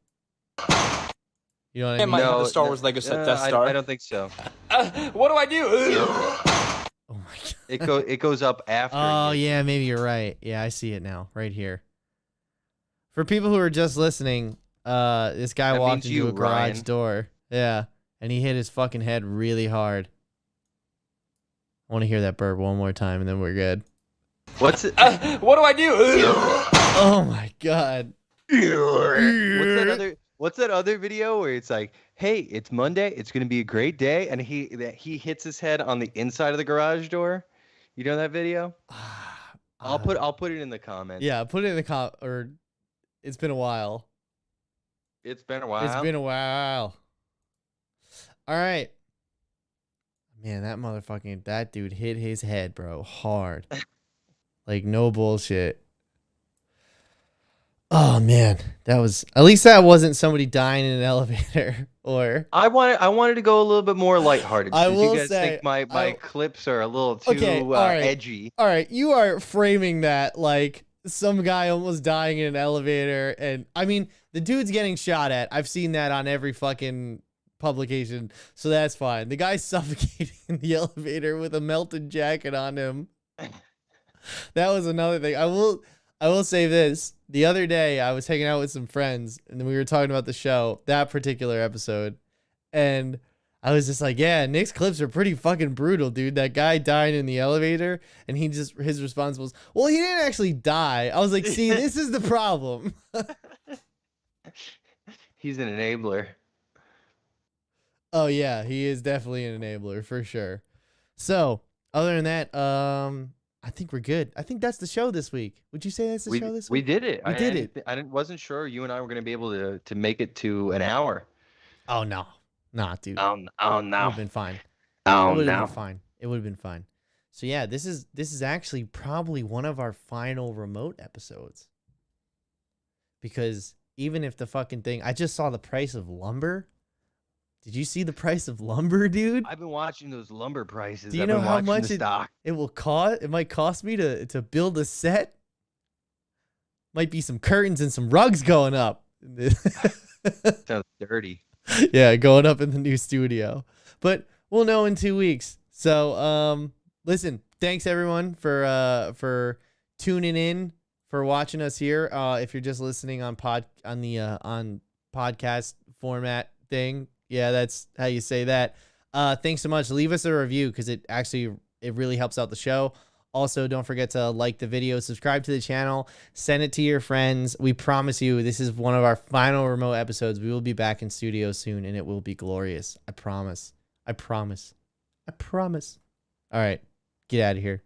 You know what I I mean? might have the Star Wars Lego set Death Star. I don't think so. What do I do? Oh my god. It goes up after. Oh he hits yeah, maybe you're right. Yeah, I see it now, right here. For people who are just listening, this guy That walked means into you, a garage Ryan. door. Yeah, and he hit his fucking head really hard. I want to hear that burp one more time, and then we're good. it. What's it? What do I do? Oh my god. What's that other video where it's like, hey, it's Monday, it's gonna be a great day, and he hits his head on the inside of the garage door? You know that video? I'll put it in the comments. Yeah, put it in the or it's been a while. It's been a while. It's been a while. All right. Man, that dude hit his head, bro, hard. Like no bullshit. Oh man, at least that wasn't somebody dying in an elevator or I wanted to go a little bit more lighthearted. I because will you guys say, think my clips are a little too Okay, all right. edgy. All right, you are framing that like some guy almost dying in an elevator, and I mean the dude's getting shot at. I've seen that on every fucking publication, so that's fine. The guy's suffocating in the elevator with a melted jacket on him. That was another thing. I will say this. The other day I was hanging out with some friends, and then we were talking about the show, that particular episode, and I was just like, yeah, Nick's clips are pretty fucking brutal, dude. That guy dying in the elevator, and his response was, well, he didn't actually die. I was like, see, this is the problem. He's an enabler. Oh yeah, he is definitely an enabler for sure. So other than that, I think we're good. I think that's the show this week. Would you say that's the show this We week? did it. We did it. I wasn't sure you and I were going to be able to make it to an hour. Oh no, nah, dude. Oh It would no. have been fine. Oh It would have no. been fine. It would have been fine. So yeah, this is actually probably one of our final remote episodes. Because even if the fucking thing, I just saw the price of lumber. Did you see the price of lumber, dude? I've been watching those lumber prices. Do you I've know been how watching much the stock. it will cost? It might cost me to build a set. Might be some curtains and some rugs going up. Sounds dirty. Yeah, going up in the new studio. But we'll know in 2 weeks. So, listen, thanks everyone for tuning in, for watching us here. If you're just listening on on podcast format thing, yeah, that's how you say that. Thanks so much. Leave us a review because it really helps out the show. Also, don't forget to like the video, subscribe to the channel, send it to your friends. We promise you, this is one of our final remote episodes. We will be back in studio soon, and it will be glorious. I promise. I promise. I promise. All right, get out of here.